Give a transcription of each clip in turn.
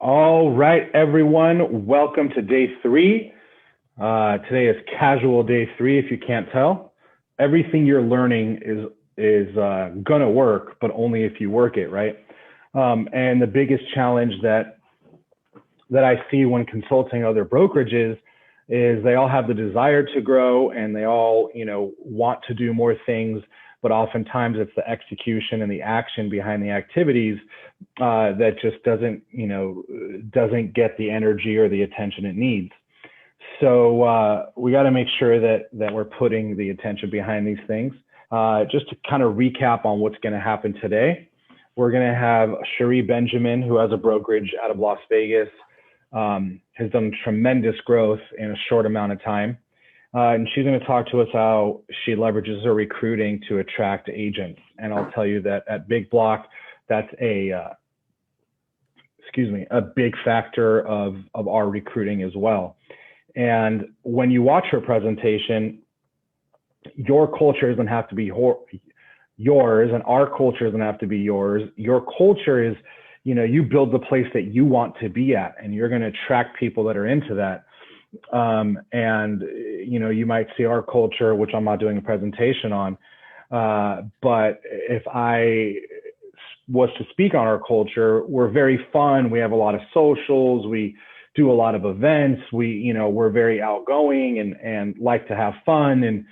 All right, everyone, welcome to day three. Today is casual day three, if you can't tell. Everything you're learning is gonna work, but only if you work it, right? And the biggest challenge that I see when consulting other brokerages is they all have the desire to grow and they all, want to do more things, but oftentimes it's the execution and the action behind the activities that just doesn't get the energy or the attention it needs. So we got to make sure that we're putting the attention behind these things. Just to kind of recap on what's going to happen today, we're going to have Cherie Benjamin, who has a brokerage out of Las Vegas, has done tremendous growth in a short amount of time. And she's going to talk to us how she leverages her recruiting to attract agents. And I'll tell you that at Big Block, that's a big factor of our recruiting as well. And when you watch her presentation, your culture doesn't have to be yours, and our culture doesn't have to be yours. Your culture is, you build the place that you want to be at, and you're going to attract people that are into that. And you might see our culture, which I'm not doing a presentation on, but if I was to speak on our culture, we're very fun. We have a lot of socials. We do a lot of events. We're very outgoing and like to have fun. And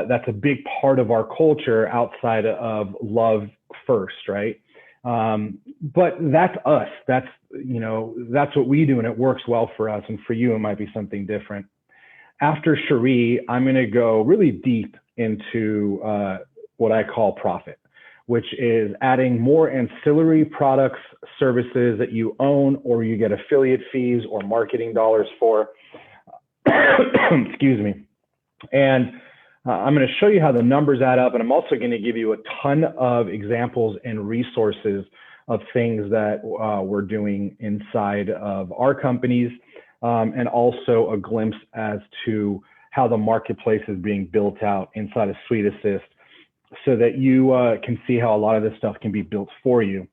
that's a big part of our culture outside of love first, right? But that's us. That's what we do, and it works well for us. And for you, it might be something different. After Cherie, I'm going to go really deep into what I call profit, which is adding more ancillary products, services that you own or you get affiliate fees or marketing dollars for. Excuse me. And I'm going to show you how the numbers add up, and I'm also going to give you a ton of examples and resources of things that we're doing inside of our companies, and also a glimpse as to how the marketplace is being built out inside of Suite Assist, so that you can see how a lot of this stuff can be built for you.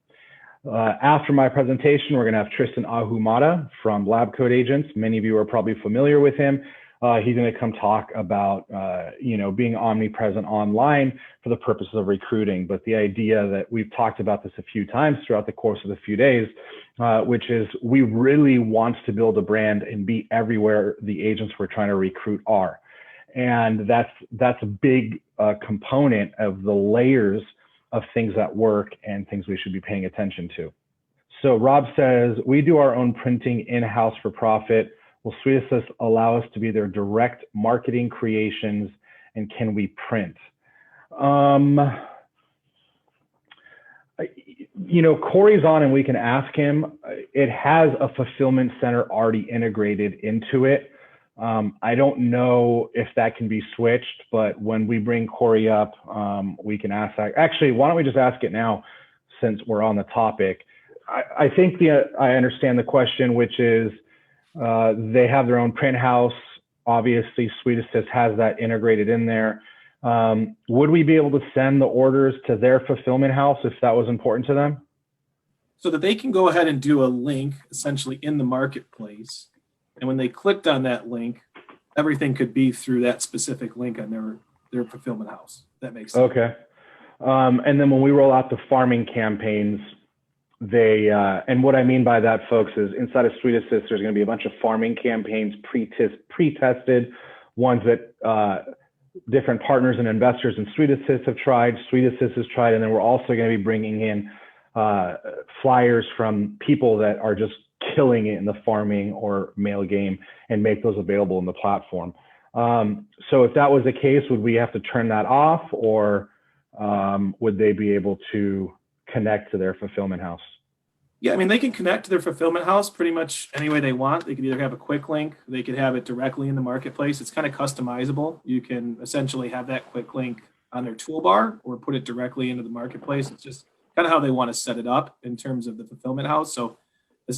After my presentation, we're going to have Tristan Ahumada from Lab Code Agents. Many of you are probably familiar with him. He's going to come talk about, being omnipresent online for the purposes of recruiting. But the idea that we've talked about this a few times throughout the course of the few days, which is we really want to build a brand and be everywhere the agents we're trying to recruit are. And that's a big component of the layers of things that work and things we should be paying attention to. So Rob says, we do our own printing in-house for profit. Will Suite Assist allow us to be their direct marketing creations, and can we print? Corey's on and we can ask him. It has a fulfillment center already integrated into it. I don't know if that can be switched, but when we bring Corey up, we can ask that. Actually, why don't we just ask it now since we're on the topic? I think I understand the question, which is, they have their own print house. Obviously, Suite Assist has that integrated in there. Would we be able to send the orders to their fulfillment house if that was important to them? So that they can go ahead and do a link essentially in the marketplace. And when they clicked on that link, everything could be through that specific link on their fulfillment house. That makes sense. Okay. And then when we roll out the farming campaigns, and what I mean by that, folks, is inside of Suite Assist, there's going to be a bunch of farming campaigns pre-tested, ones that different partners and investors in Suite Assist have tried, Suite Assist has tried, and then we're also going to be bringing in flyers from people that are just killing it in the farming or mail game and make those available in the platform. So if that was the case, would we have to turn that off, or would they be able to connect to their fulfillment house? Yeah, I mean, they can connect to their fulfillment house pretty much any way they want. They could either have a quick link, they could have it directly in the marketplace. It's kind of customizable. You can essentially have that quick link on their toolbar or put it directly into the marketplace. It's just kind of how they want to set it up in terms of the fulfillment house. So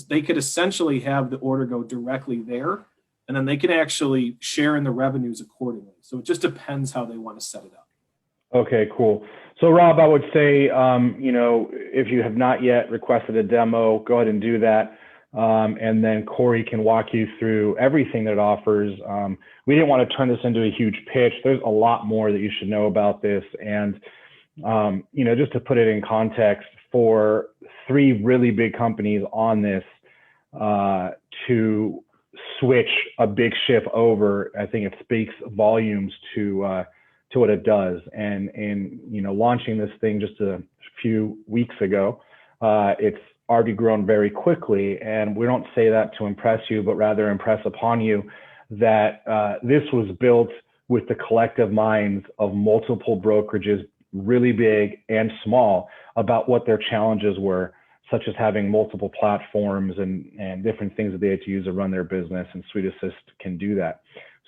they could essentially have the order go directly there, and then they can actually share in the revenues accordingly. So it just depends how they want to set it up. Okay, cool. So Rob, I would say, if you have not yet requested a demo, go ahead and do that. and then Corey can walk you through everything that it offers. We didn't want to turn this into a huge pitch. There's a lot more that you should know about this. And, just to put it in context, for 3 really big companies on this to switch a big ship over, I think it speaks volumes to what it does. And launching this thing just a few weeks ago, it's already grown very quickly. And we don't say that to impress you, but rather impress upon you that this was built with the collective minds of multiple brokerages, really big and small, about what their challenges were, such as having multiple platforms and different things that they had to use to run their business, and Suite Assist can do that.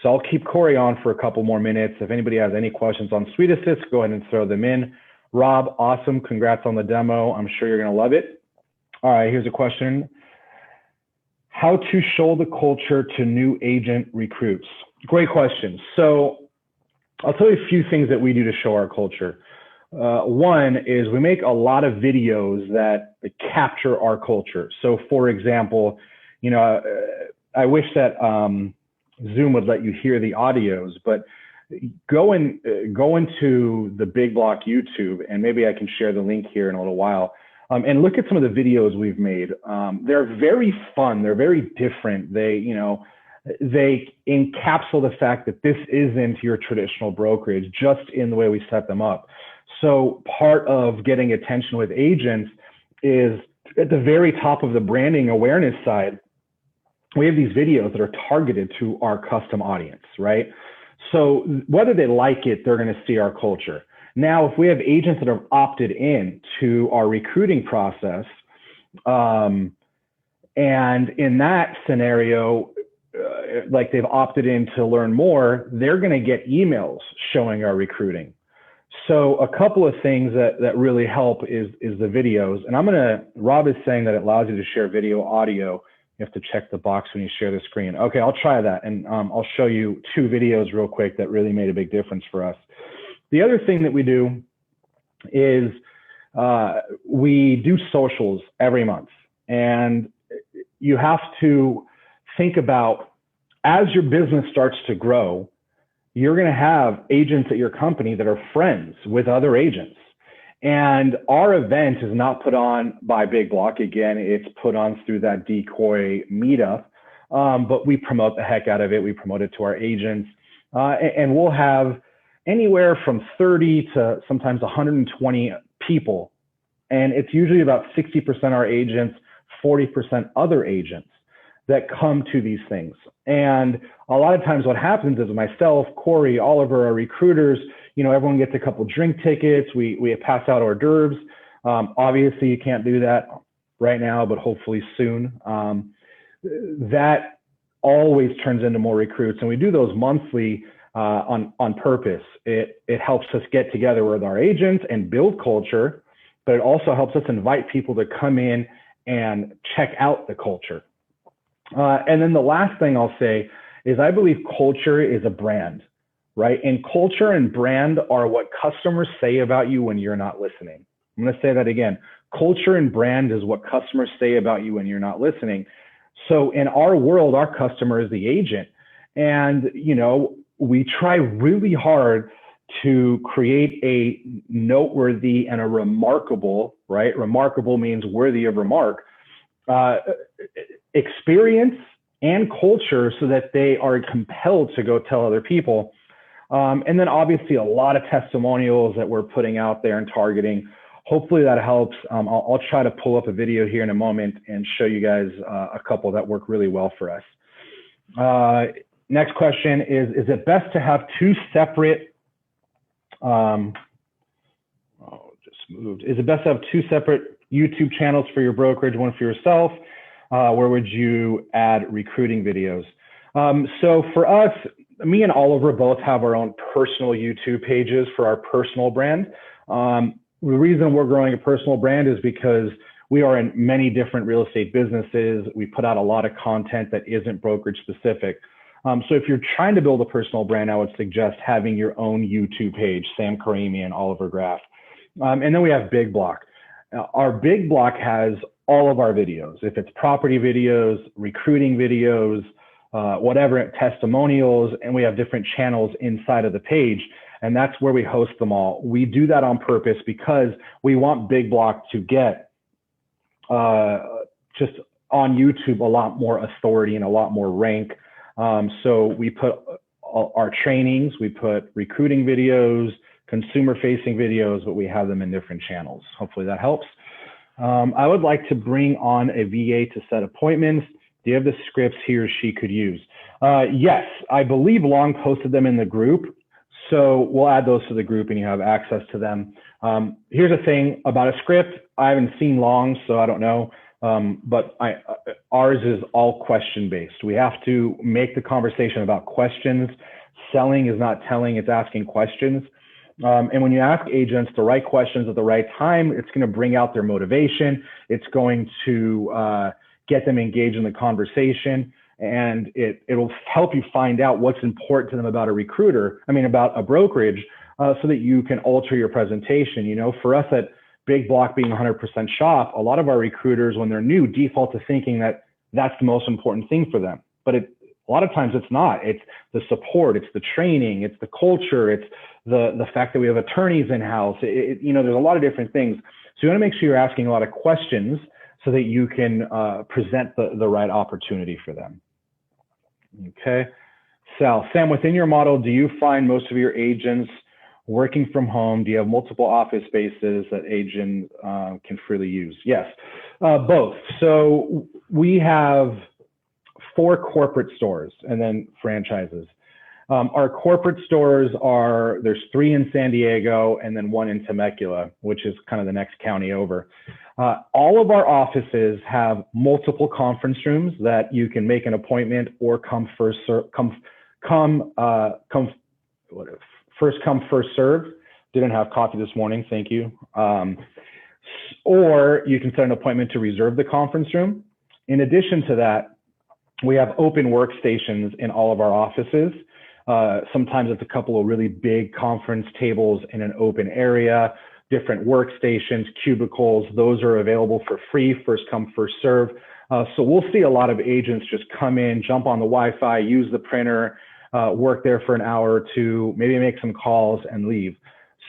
So I'll keep Corey on for a couple more minutes. If anybody has any questions on Suite Assist, go ahead and throw them in. Rob, awesome. Congrats on the demo. I'm sure you're going to love it. All right, here's a question. How to show the culture to new agent recruits? Great question. So I'll tell you a few things that we do to show our culture. One is we make a lot of videos that capture our culture. So for example, I wish that Zoom would let you hear the audios, but go into the Big Block YouTube, and maybe I can share the link here in a little while, and look at some of the videos we've made. They're very fun. They're very different. They encapsulate the fact that this isn't your traditional brokerage, just in the way we set them up. So part of getting attention with agents is at the very top of the branding awareness side. We have these videos that are targeted to our custom audience, right? So whether they like it, they're going to see our culture. Now, if we have agents that have opted in to our recruiting process, and in that scenario, like they've opted in to learn more, they're going to get emails showing our recruiting. So a couple of things that really help is the videos. And Rob is saying that it allows you to share video, audio. You have to check the box when you share the screen. Okay, I'll try that. And I'll show you 2 videos real quick that really made a big difference for us. The other thing that we do is we do socials every month. And you have to think about, as your business starts to grow, you're going to have agents at your company that are friends with other agents. And our event is not put on by Big Block. Again, it's put on through that Decoy meetup, but we promote the heck out of it. We promote it to our agents, and we'll have anywhere from 30 to sometimes 120 people. And it's usually about 60% our agents, 40% other agents that come to these things. And a lot of times what happens is myself, Corey, Oliver, our recruiters, everyone gets a couple drink tickets. We pass out hors d'oeuvres. Obviously, you can't do that right now, but hopefully soon. That always turns into more recruits. And we do those monthly on purpose. It helps us get together with our agents and build culture, but it also helps us invite people to come in and check out the culture. And then the last thing I'll say is I believe culture is a brand, right? And culture and brand are what customers say about you when you're not listening. I'm going to say that again. Culture and brand is what customers say about you when you're not listening. So in our world, our customer is the agent. And, we try really hard to create a noteworthy and a remarkable, right? Remarkable means worthy of remark, experience and culture, so that they are compelled to go tell other people. And then obviously a lot of testimonials that we're putting out there and targeting. Hopefully that helps. I'll try to pull up a video here in a moment and show you guys a couple that work really well for us. Next question is it best to have 2 separate, is it best to have 2 separate YouTube channels for your brokerage, one for yourself? Where would you add recruiting videos? So for us, me and Oliver both have our own personal YouTube pages for our personal brand. The reason we're growing a personal brand is because we are in many different real estate businesses. We put out a lot of content that isn't brokerage specific. So if you're trying to build a personal brand, I would suggest having your own YouTube page, Sam Karimi and Oliver Graff. And then we have Big Block. Our big block has all of our videos. If it's property videos, recruiting videos, whatever, testimonials, and we have different channels inside of the page, and that's where we host them all. We do that on purpose because we want Big Block to get just on YouTube a lot more authority and a lot more rank. So we put our trainings, we put recruiting videos, consumer-facing videos, but we have them in different channels. Hopefully that helps. I would like to bring on a VA to set appointments. Do you have the scripts he or she could use? Yes, I believe Long posted them in the group. So we'll add those to the group and you have access to them. Here's the thing about a script. I haven't seen Long, so I don't know. But ours is all question-based. We have to make the conversation about questions. Selling is not telling, it's asking questions. And when you ask agents the right questions at the right time, it's going to bring out their motivation. It's going to get them engaged in the conversation, and it'll help you find out what's important to them about a recruiter, about a brokerage, so that you can alter your presentation. You know, for us at Big Block being 100% shop, a lot of our recruiters, when they're new, default to thinking that that's the most important thing for them. But a lot of times it's not. It's the support, it's the training, it's the culture, it's the fact that we have attorneys in-house. You know, there's a lot of different things. So you want to make sure you're asking a lot of questions so that you can present the right opportunity for them. Okay. Sam, within your model, do you find most of your agents working from home? Do you have multiple office spaces that agent can freely use? Yes, both. So we have 4 corporate stores and then franchises. Our corporate stores there's 3 in San Diego and then 1 in Temecula, which is kind of the next county over. All of our offices have multiple conference rooms that you can make an appointment or first come, first serve. Didn't have coffee this morning, thank you. Or you can set an appointment to reserve the conference room. In addition to that, we have open workstations in all of our offices. Sometimes it's a couple of really big conference tables in an open area, different workstations, cubicles. Those are available for free, first come, first serve. So we'll see a lot of agents just come in, jump on the Wi-Fi, use the printer, work there for an hour or two, maybe make some calls and leave.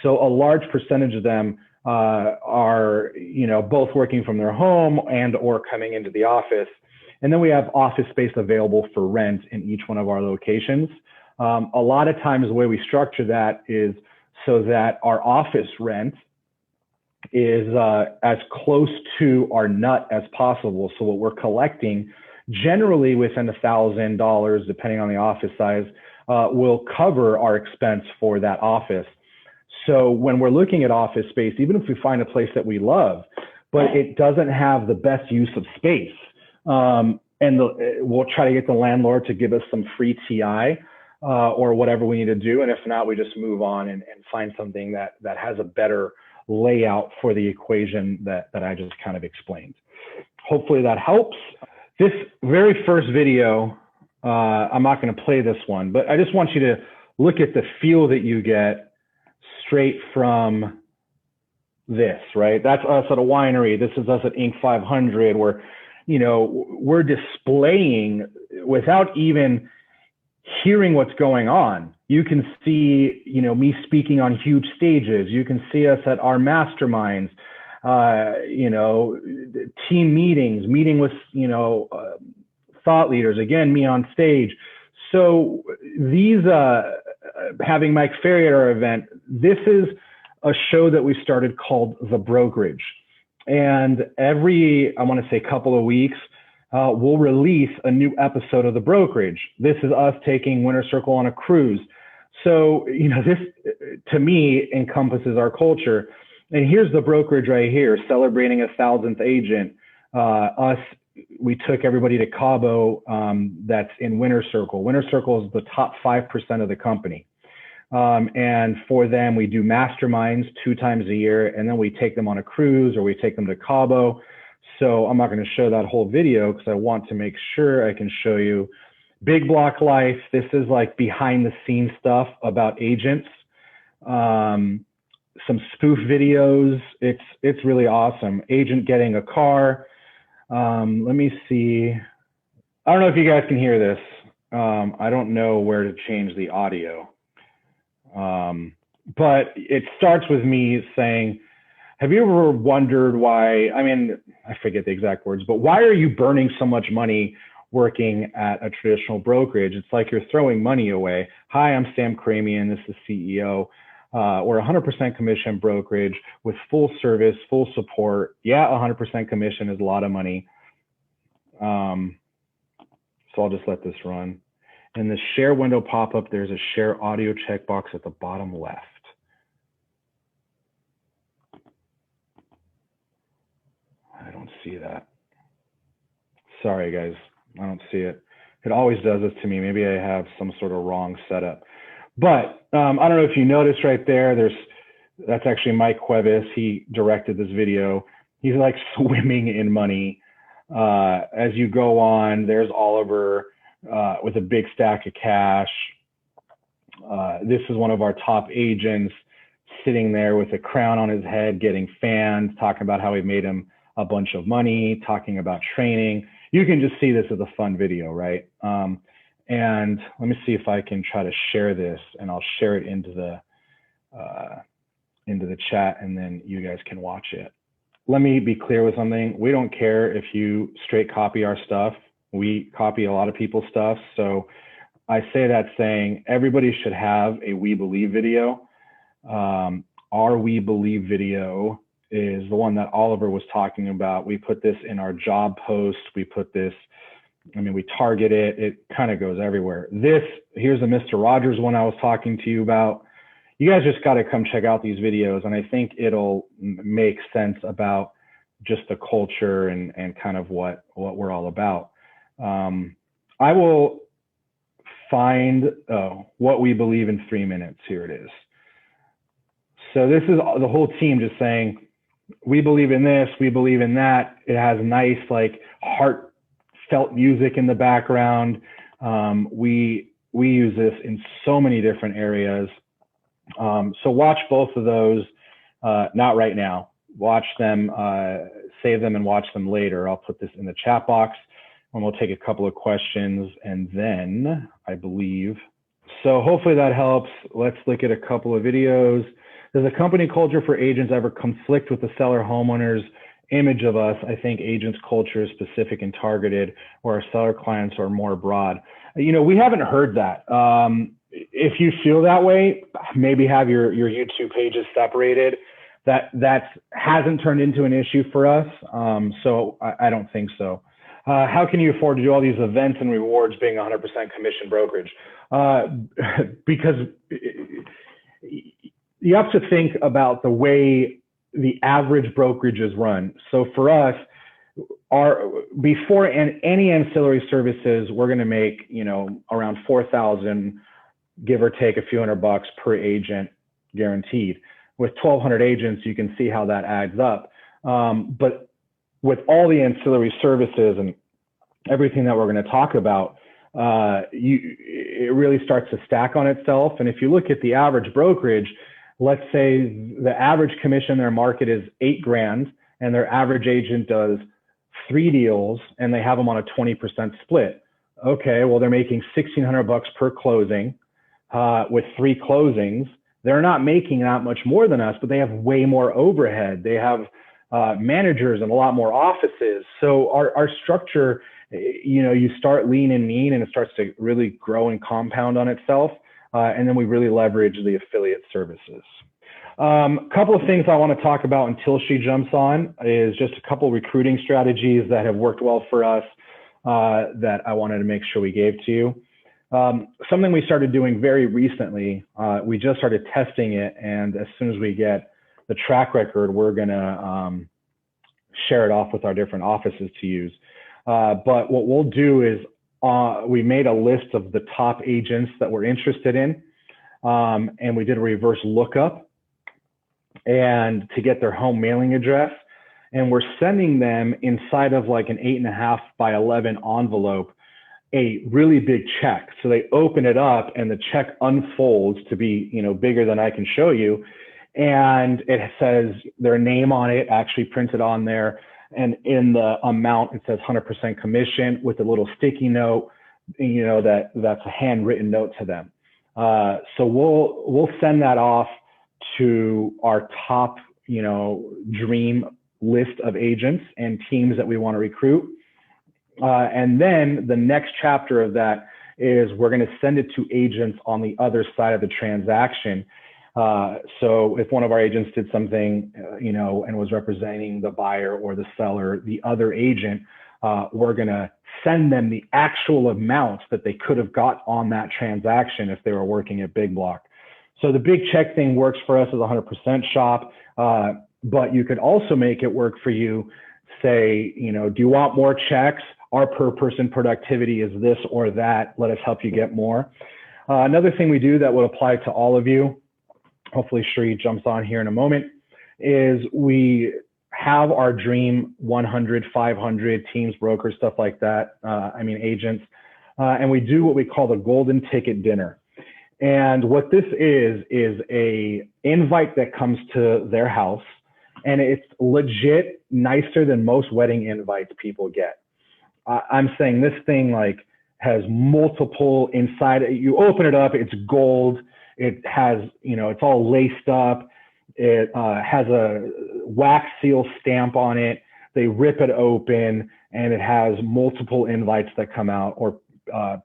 So a large percentage of them are, you know, both working from their home and or coming into the office. And then we have office space available for rent in each one of our locations. A lot of times the way we structure that is so that our office rent is as close to our nut as possible. So what we're collecting, generally within $1,000, depending on the office size, will cover our expense for that office. So when we're looking at office space, even if we find a place that we love, but it doesn't have the best use of space, we'll try to get the landlord to give us some free TI or whatever we need to do. And if not, we just move on and find something that has a better layout for the equation that I just kind of explained. Hopefully that helps. This very first video, I'm not going to play this one, but I just want you to look at the feel that you get straight from this, right? That's us at a winery. This is us at Inc. 500, where, you know, we're displaying without even hearing what's going on. You can see, you know, me speaking on huge stages. You can see us at our masterminds, you know, team meetings, meeting with, you know, thought leaders, again, me on stage. So these, having Mike Ferry at our event, this is a show that we started called The Brokerage. And every, I want to say, couple of weeks, we'll release a new episode of The Brokerage. This is us taking Winter Circle on a cruise. So, you know, this to me encompasses our culture. And here's The Brokerage right here, celebrating 1,000th agent. We took everybody to Cabo, that's in Winter Circle. Winter Circle is the top 5% of the company. And for them, we do masterminds 2 times a year, and then we take them on a cruise or we take them to Cabo. So I'm not going to show that whole video because I want to make sure I can show you Big Block life. This is like behind the scenes stuff about agents. some spoof videos. It's really awesome. Agent getting a car. Let me see. I don't know if you guys can hear this. I don't know where to change the audio. But it starts with me saying, have you ever wondered why, I mean, I forget the exact words, but why are you burning so much money working at a traditional brokerage? It's like you're throwing money away. Hi, I'm Sam Cramian. This is CEO. We're 100% commission brokerage with full service, full support. Yeah, 100% commission is a lot of money. So I'll just let this run. In the share window pop-up, there's a share audio checkbox at the bottom left. I don't see that. Sorry, guys. I don't see it. It always does this to me. Maybe I have some sort of wrong setup. But I don't know if you noticed right there, that's actually Mike Cuevas. He directed this video. He's like swimming in money. As you go on, there's Oliver with a big stack of cash. This is one of our top agents sitting there with a crown on his head, getting fans, talking about how we made him a bunch of money, talking about training. You can just see this as a fun video, right? And let me see if I can try to share this, and I'll share it into the chat, and then you guys can watch it. Let me be clear with something. We don't care if you straight copy our stuff. We copy a lot of people's stuff. So I say that saying everybody should have a We Believe video. Our We Believe video is the one that Oliver was talking about. We put this in our job post. We put this, I mean, we target it. It kind of goes everywhere. Here's a Mr. Rogers one I was talking to you about. You guys just got to come check out these videos, and I think it'll make sense about just the culture and kind of what we're all about. I will find what we believe in 3 minutes. Here it is. So this is the whole team just saying, we believe in this, we believe in that. It has nice, like, heartfelt music in the background. We use this in so many different areas. So watch both of those, not right now. Watch them, save them and watch them later. I'll put this in the chat box, and we'll take a couple of questions, and then I believe. So hopefully that helps. Let's look at a couple of videos. Does a company culture for agents ever conflict with the seller homeowner's image of us? I think agents' culture is specific and targeted, where our seller clients are more broad. You know, we haven't heard that. If you feel that way, maybe have your YouTube pages separated. That hasn't turned into an issue for us. So I don't think so. How can you afford to do all these events and rewards being 100% commission brokerage? Because you have to think about the way the average brokerage is run. So for us, before any ancillary services, we're going to make, you know, around 4,000, give or take a few $100 per agent guaranteed. With 1,200 agents, you can see how that adds up. But with all the ancillary services and everything that we're going to talk about, it really starts to stack on itself. And if you look at the average brokerage, let's say the average commission in their market is $8,000, and their average agent does 3 deals, and they have them on a 20% split. Okay, well, they're making $1,600 per closing with 3 closings. They're not making that much more than us, but they have way more overhead. They have managers and a lot more offices. So our structure, you know, you start lean and mean, and it starts to really grow and compound on itself. And then we really leverage the affiliate services. Couple of things I want to talk about until she jumps on is just a couple recruiting strategies that have worked well for us that I wanted to make sure we gave to you. Something we started doing very recently, we just started testing it, and as soon as we get the track record, we're going to share it off with our different offices to use. But what we'll do is we made a list of the top agents that we're interested in, and we did a reverse lookup and to get their home mailing address, and we're sending them inside of like an 8.5 by 11 envelope a really big check. So they open it up and the check unfolds to be, you know, bigger than I can show you. and it says their name on it, actually printed on there. And in the amount, it says 100% commission with a little sticky note, that's a handwritten note to them. So we'll send that off to our top, dream list of agents and teams that we want to recruit. And then the next chapter of that is we're going to send it to agents on the other side of the transaction. So if one of our agents did something, and was representing the buyer or the seller, the other agent, we're going to send them the actual amounts that they could have got on that transaction if they were working at Big Block. So the big check thing works for us as a 100% shop, but you could also make it work for you. Say, do you want more checks? Our per person productivity is this or that. Let us help you get more. Another thing we do that would apply to all of you, hopefully Sheree jumps on here in a moment, is we have our dream 100, 500 teams, brokers, stuff like that. Agents. And we do what we call the golden ticket dinner. And what this is a invite that comes to their house, and it's legit nicer than most wedding invites people get. I'm saying this thing has multiple inside. You open it up, it's gold. It has, it's all laced up. It has a wax seal stamp on it. They rip it open, and it has multiple invites that come out, or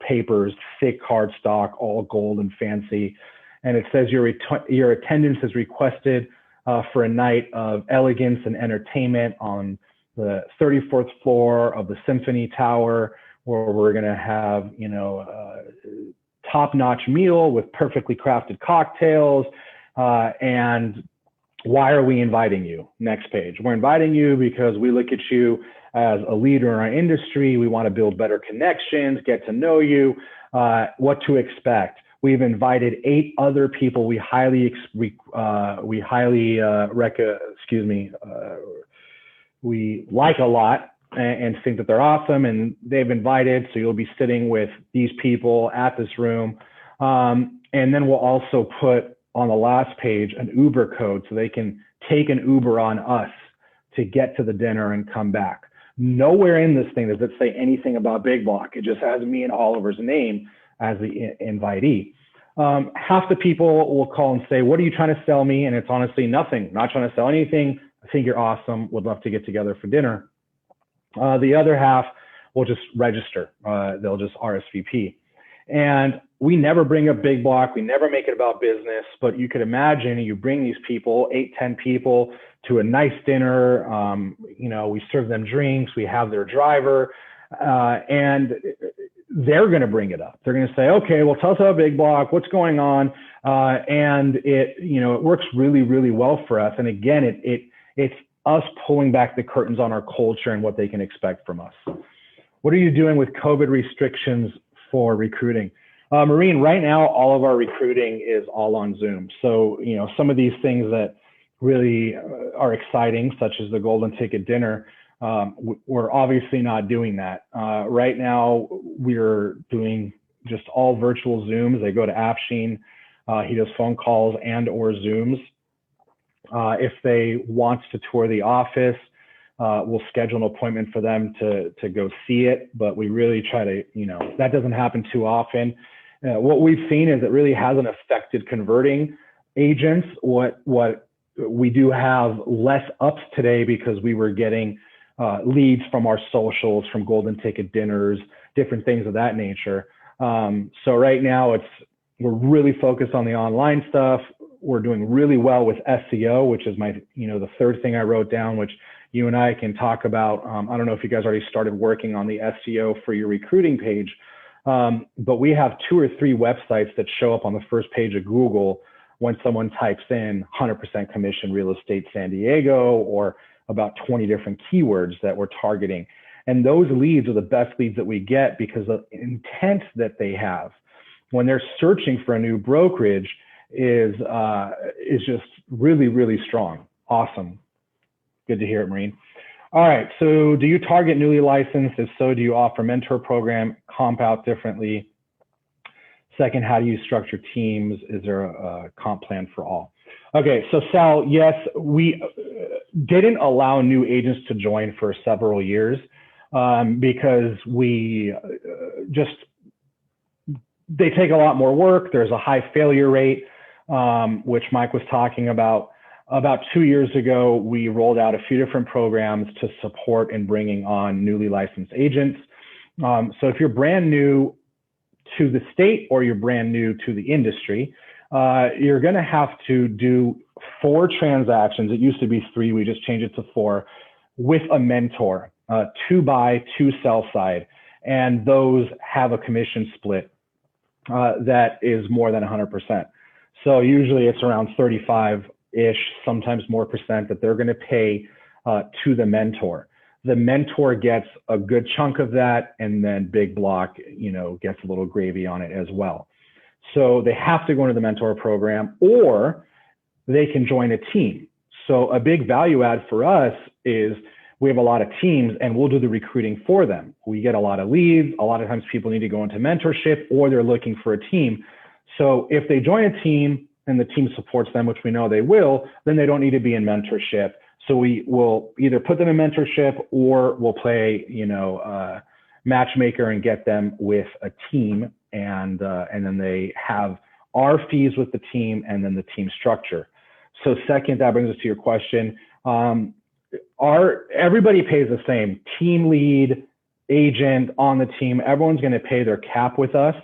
papers, thick cardstock, all gold and fancy. And it says your attendance is requested for a night of elegance and entertainment on the 34th floor of the Symphony Tower, where we're going to have, top-notch meal with perfectly crafted cocktails. And why are we inviting you? Next page. We're inviting you because we look at you as a leader in our industry. We want to build better connections, get to know you, what to expect. We've invited 8 other people we we like a lot and think that they're awesome, and they've invited. So you'll be sitting with these people at this room. And then we'll also put on the last page an Uber code so they can take an Uber on us to get to the dinner and come back. Nowhere in this thing does it say anything about Big Block. It just has me and Oliver's name as the invitee. Half the people will call and say, what are you trying to sell me? And it's honestly nothing. Not trying to sell anything. I think you're awesome. Would love to get together for dinner. The other half will just register. They'll just RSVP. And we never bring up Big Block. We never make it about business. But you could imagine you bring these people, 8, 10 people, to a nice dinner. We serve them drinks. We have their driver. And they're going to bring it up. They're going to say, okay, well, tell us about Big Block. What's going on? And it works really, really well for us. And again, it's us pulling back the curtains on our culture and what they can expect from us. What are you doing with COVID restrictions for recruiting? Maureen, right now, all of our recruiting is all on Zoom. So, some of these things that really are exciting, such as the golden ticket dinner, we're obviously not doing that. Right now, we're doing just all virtual Zooms. They go to Afshin. He does phone calls and or Zooms. If they want to tour the office, we'll schedule an appointment for them to go see it. But we really try to, that doesn't happen too often. What we've seen is it really hasn't affected converting agents. What we do have less ups today because we were getting leads from our socials, from golden ticket dinners, different things of that nature. So right now we're really focused on the online stuff. We're doing really well with SEO, which is the third thing I wrote down, which you and I can talk about. I don't know if you guys already started working on the SEO for your recruiting page, but we have 2 or 3 websites that show up on the first page of Google when someone types in 100% commission real estate San Diego, or about 20 different keywords that we're targeting. And those leads are the best leads that we get because the intent that they have when they're searching for a new brokerage is just really, really strong. Awesome. Good to hear it, Maureen. All right. So do you target newly licensed? If so, do you offer mentor program, comp out differently? Second, how do you structure teams? Is there a comp plan for all? Okay, so Sal, yes, we didn't allow new agents to join for several years because we just, they take a lot more work. There's a high failure rate, which Mike was talking about. About 2 years ago, we rolled out a few different programs to support in bringing on newly licensed agents. So if you're brand new to the state or you're brand new to the industry, you're going to have to do 4 transactions. It used to be 3. We just changed it to 4 with a mentor, 2 buy, 2 sell side. And those have a commission split that is more than 100%. So usually it's around 35-ish, sometimes more percent that they're going to pay to the mentor. The mentor gets a good chunk of that, and then Big Block, gets a little gravy on it as well. So they have to go into the mentor program, or they can join a team. So a big value add for us is we have a lot of teams and we'll do the recruiting for them. We get a lot of leads. A lot of times people need to go into mentorship or they're looking for a team. So if they join a team and the team supports them, which we know they will, then they don't need to be in mentorship. So we will either put them in mentorship or we'll play, matchmaker and get them with a team. And then they have our fees with the team and then the team structure. So second, that brings us to your question. Everybody pays the same. Team lead, agent on the team, everyone's going to pay their cap with us.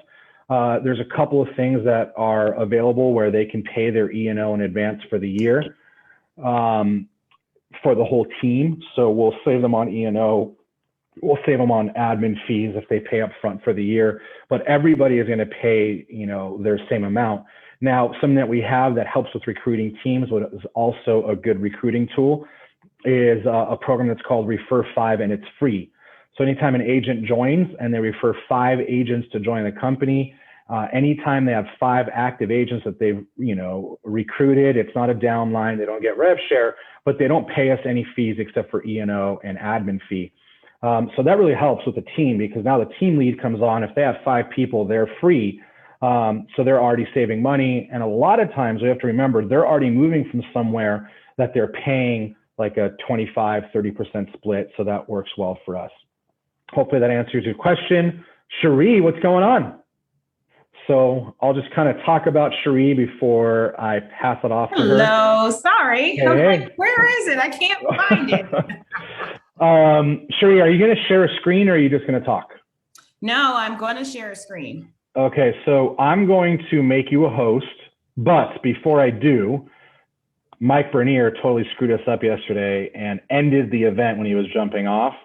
There's a couple of things that are available where they can pay their E&O in advance for the year for the whole team. So we'll save them on E&O. We'll save them on admin fees if they pay up front for the year, but everybody is going to pay, their same amount. Now, something that we have that helps with recruiting teams, what is also a good recruiting tool, is a program that's called Refer 5, and it's free. So anytime an agent joins and they refer 5 agents to join the company, anytime they have 5 active agents that they've, recruited, it's not a downline, they don't get rev share, but they don't pay us any fees except for E&O and admin fee. So that really helps with the team, because now the team lead comes on. If they have 5 people, they're free. So they're already saving money. And a lot of times we have to remember they're already moving from somewhere that they're paying like a 25-30% split. So that works well for us. Hopefully that answers your question. Cherie, what's going on? So I'll just kind of talk about Cherie before I pass it off to her. Hello, sorry. Hey, I'm hey. like, where is it? I can't find it. Cherie, are you going to share a screen or are you just going to talk? No, I'm going to share a screen. Okay, so I'm going to make you a host, but before I do, Mike Bernier totally screwed us up yesterday and ended the event when he was jumping off.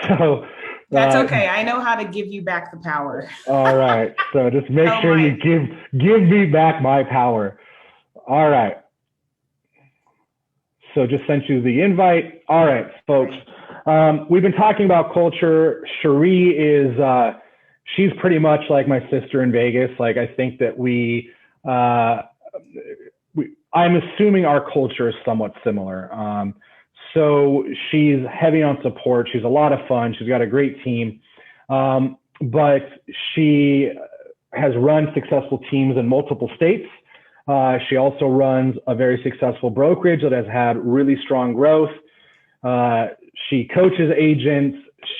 So that's okay. I know how to give you back the power. All right. So just make sure Mike. you give me back my power. All right. So just sent you the invite. All right, folks. We've been talking about culture. Cherie is, she's pretty much like my sister in Vegas. Like, I think that I'm assuming our culture is somewhat similar. So she's heavy on support. She's a lot of fun. She's got a great team. But she has run successful teams in multiple states. She also runs a very successful brokerage that has had really strong growth. She coaches agents.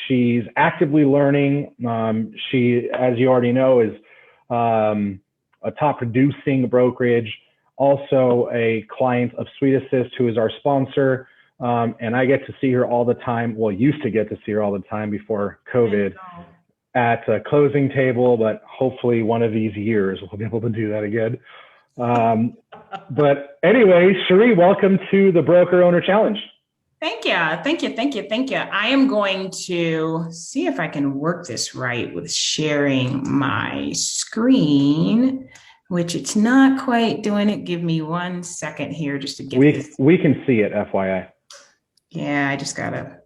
She's actively learning. She, as you already know, is a top producing brokerage, also a client of Sweet Assist, who is our sponsor. And I get to see her all the time. Well, used to get to see her all the time before COVID at a closing table, but hopefully one of these years we'll be able to do that again. But anyway, Cherie, welcome to the Broker Owner Challenge. Thank you. Thank you. Thank you. Thank you. I am going to see if I can work this right with sharing my screen, which it's not quite doing it. Give me 1 second here just to get this. We can see it, FYI. Yeah, I just gotta.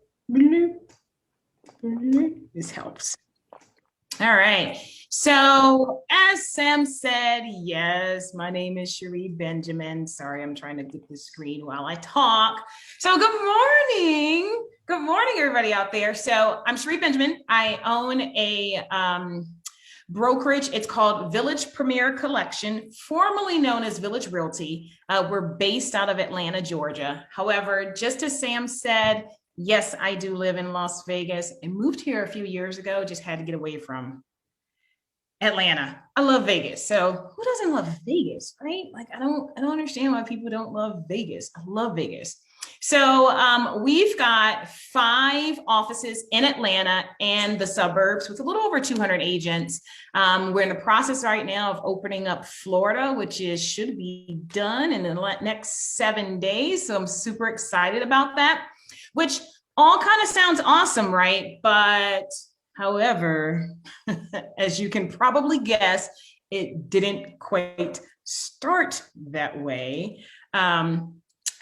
This helps. All right. So as Sam said, yes, my name is Cherie Benjamin. Sorry, I'm trying to get the screen while I talk. So good morning. Good morning, everybody out there. So I'm Cherie Benjamin. I own a Brokerage. It's called Village Premier Collection, formerly known as Village Realty. We're based out of Atlanta, Georgia. However, just as Sam said, yes, I do live in Las Vegas. I moved here a few years ago, just had to get away from Atlanta. I love Vegas. So who doesn't love Vegas, right? Like, I don't understand why people don't love Vegas. I love Vegas. So we've got 5 offices in Atlanta and the suburbs with a little over 200 agents. We're in the process right now of opening up Florida, which should be done in the next 7 days. So I'm super excited about that, which all kind of sounds awesome, right? But however, as you can probably guess, it didn't quite start that way.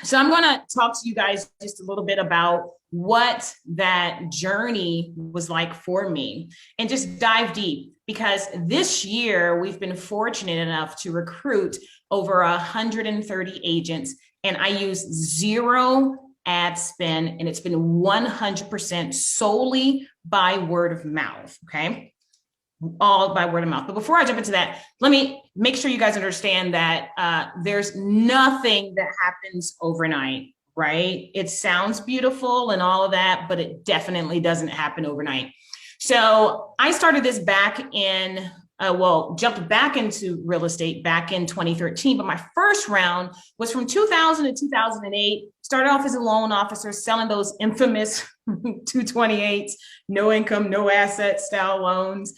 So I'm going to talk to you guys just a little bit about what that journey was like for me and just dive deep, because this year we've been fortunate enough to recruit over 130 agents, and I use 0 ad spend, and it's been 100% solely by word of mouth. Okay. All by word of mouth. But before I jump into that, let me make sure you guys understand that there's nothing that happens overnight, right? It sounds beautiful and all of that, but it definitely doesn't happen overnight. So I started this back in, jumped back into real estate back in 2013, but my first round was from 2000 to 2008. Started off as a loan officer selling those infamous 228s, no income, no asset style loans,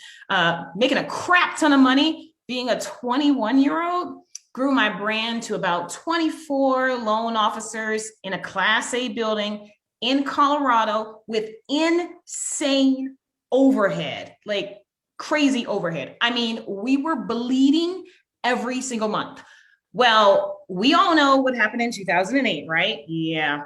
making a crap ton of money. Being a 21-year-old, grew my brand to about 24 loan officers in a Class A building in Colorado with insane overhead, like crazy overhead. I mean, we were bleeding every single month. Well, we all know what happened in 2008, right? Yeah.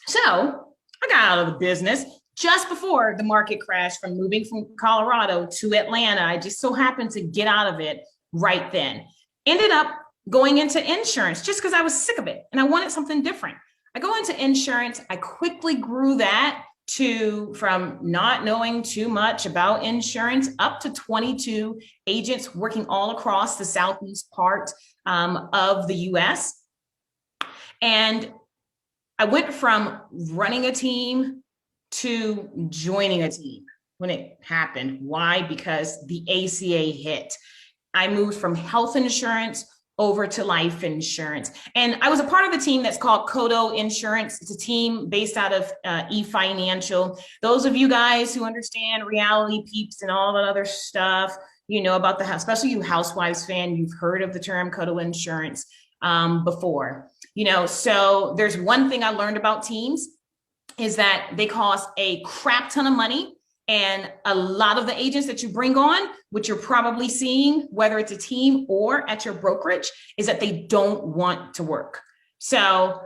So I got out of the business just before the market crashed from moving from Colorado to Atlanta. I just so happened to get out of it right then. Ended up going into insurance just because I was sick of it and I wanted something different. I go into insurance. I quickly grew that from not knowing too much about insurance up to 22 agents working all across the southeast part of the US. And I went from running a team to joining a team when it happened. Why? Because the ACA hit. I moved from health insurance over to life insurance. And I was a part of a team that's called Kodo Insurance. It's a team based out of eFinancial. Those of you guys who understand Reality Peeps and all that other stuff, you know about the house, especially you housewives fan, you've heard of the term Kodo Insurance before. You know, so there's one thing I learned about teams is that they cost a crap ton of money. And a lot of the agents that you bring on, which you're probably seeing, whether it's a team or at your brokerage, is that they don't want to work. So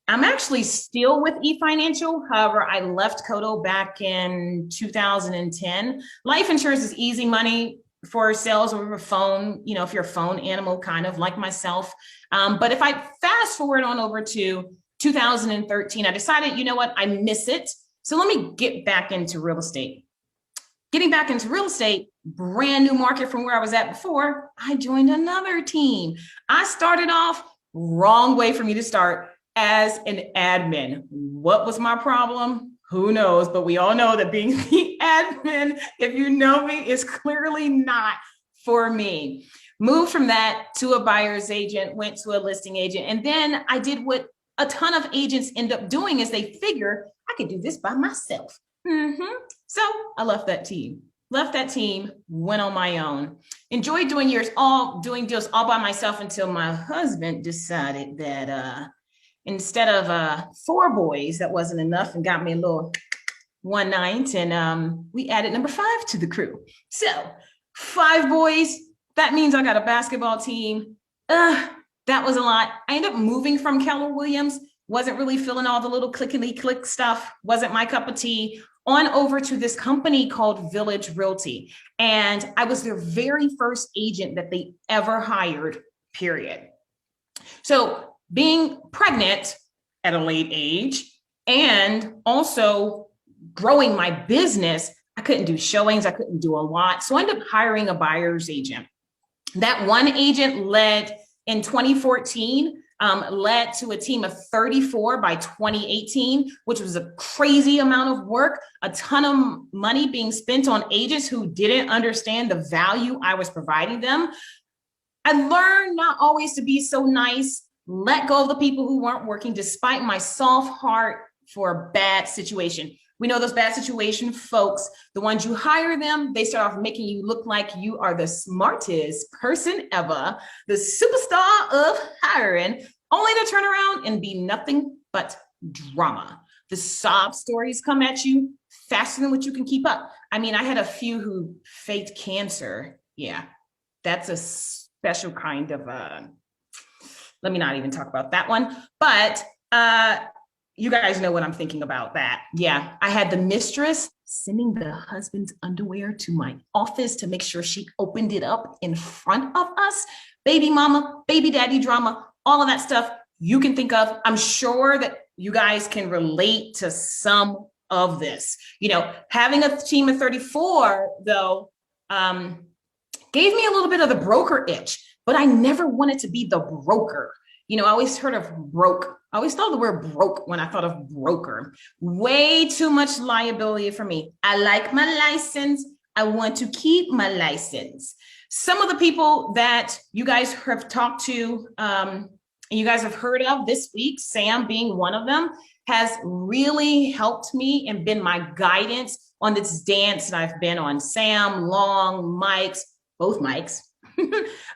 I'm actually still with eFinancial. However, I left Kodo back in 2010. Life insurance is easy money for sales over the phone, you know, if you're a phone animal, kind of like myself. But if I fast forward on over to 2013, I decided, you know what, I miss it. So let me get back into real estate. Getting back into real estate, brand new market from where I was at before, I joined another team. I started off, wrong way for me to start, as an admin. What was my problem? Who knows? But we all know that being the admin, if you know me, is clearly not for me. Moved from that to a buyer's agent, went to a listing agent. And then I did what a ton of agents end up doing is they figure I could do this by myself. So I left that team, went on my own, enjoyed doing deals all by myself until my husband decided that instead of 4 boys, that wasn't enough and got me a little one night. And we added number 5 to the crew. So 5 boys, that means I got a basketball team. That was a lot. I ended up moving from Keller Williams. Wasn't really feeling all the little clickety-click stuff. Wasn't my cup of tea. On over to this company called Village Realty. And I was their very first agent that they ever hired, period. So being pregnant at a late age and also growing my business, I couldn't do showings. I couldn't do a lot. So I ended up hiring a buyer's agent. That one agent led in 2014, led to a team of 34 by 2018, which was a crazy amount of work, a ton of money being spent on agents who didn't understand the value I was providing them. I learned not always to be so nice, let go of the people who weren't working despite my soft heart for a bad situation. We know those bad situation folks, the ones you hire them, they start off making you look like you are the smartest person ever, the superstar of hiring, only to turn around and be nothing but drama. The sob stories come at you faster than what you can keep up. I mean, I had a few who faked cancer. Yeah, that's a special kind of, let me not even talk about that one. But you guys know what I'm thinking about that. Yeah, I had the mistress sending the husband's underwear to my office to make sure she opened it up in front of us. Baby mama, baby daddy drama, all of that stuff you can think of. I'm sure that you guys can relate to some of this. You know, having a team of 34, though, gave me a little bit of the broker itch, but I never wanted to be the broker. You know, I always heard of broke. I always thought the word broke when I thought of broker. Way too much liability for me. I like my license. I want to keep my license. Some of the people that you guys have talked to, you guys have heard of this week, Sam being one of them, has really helped me and been my guidance on this dance that I've been on. Sam, Long, Mike's, both Mike's,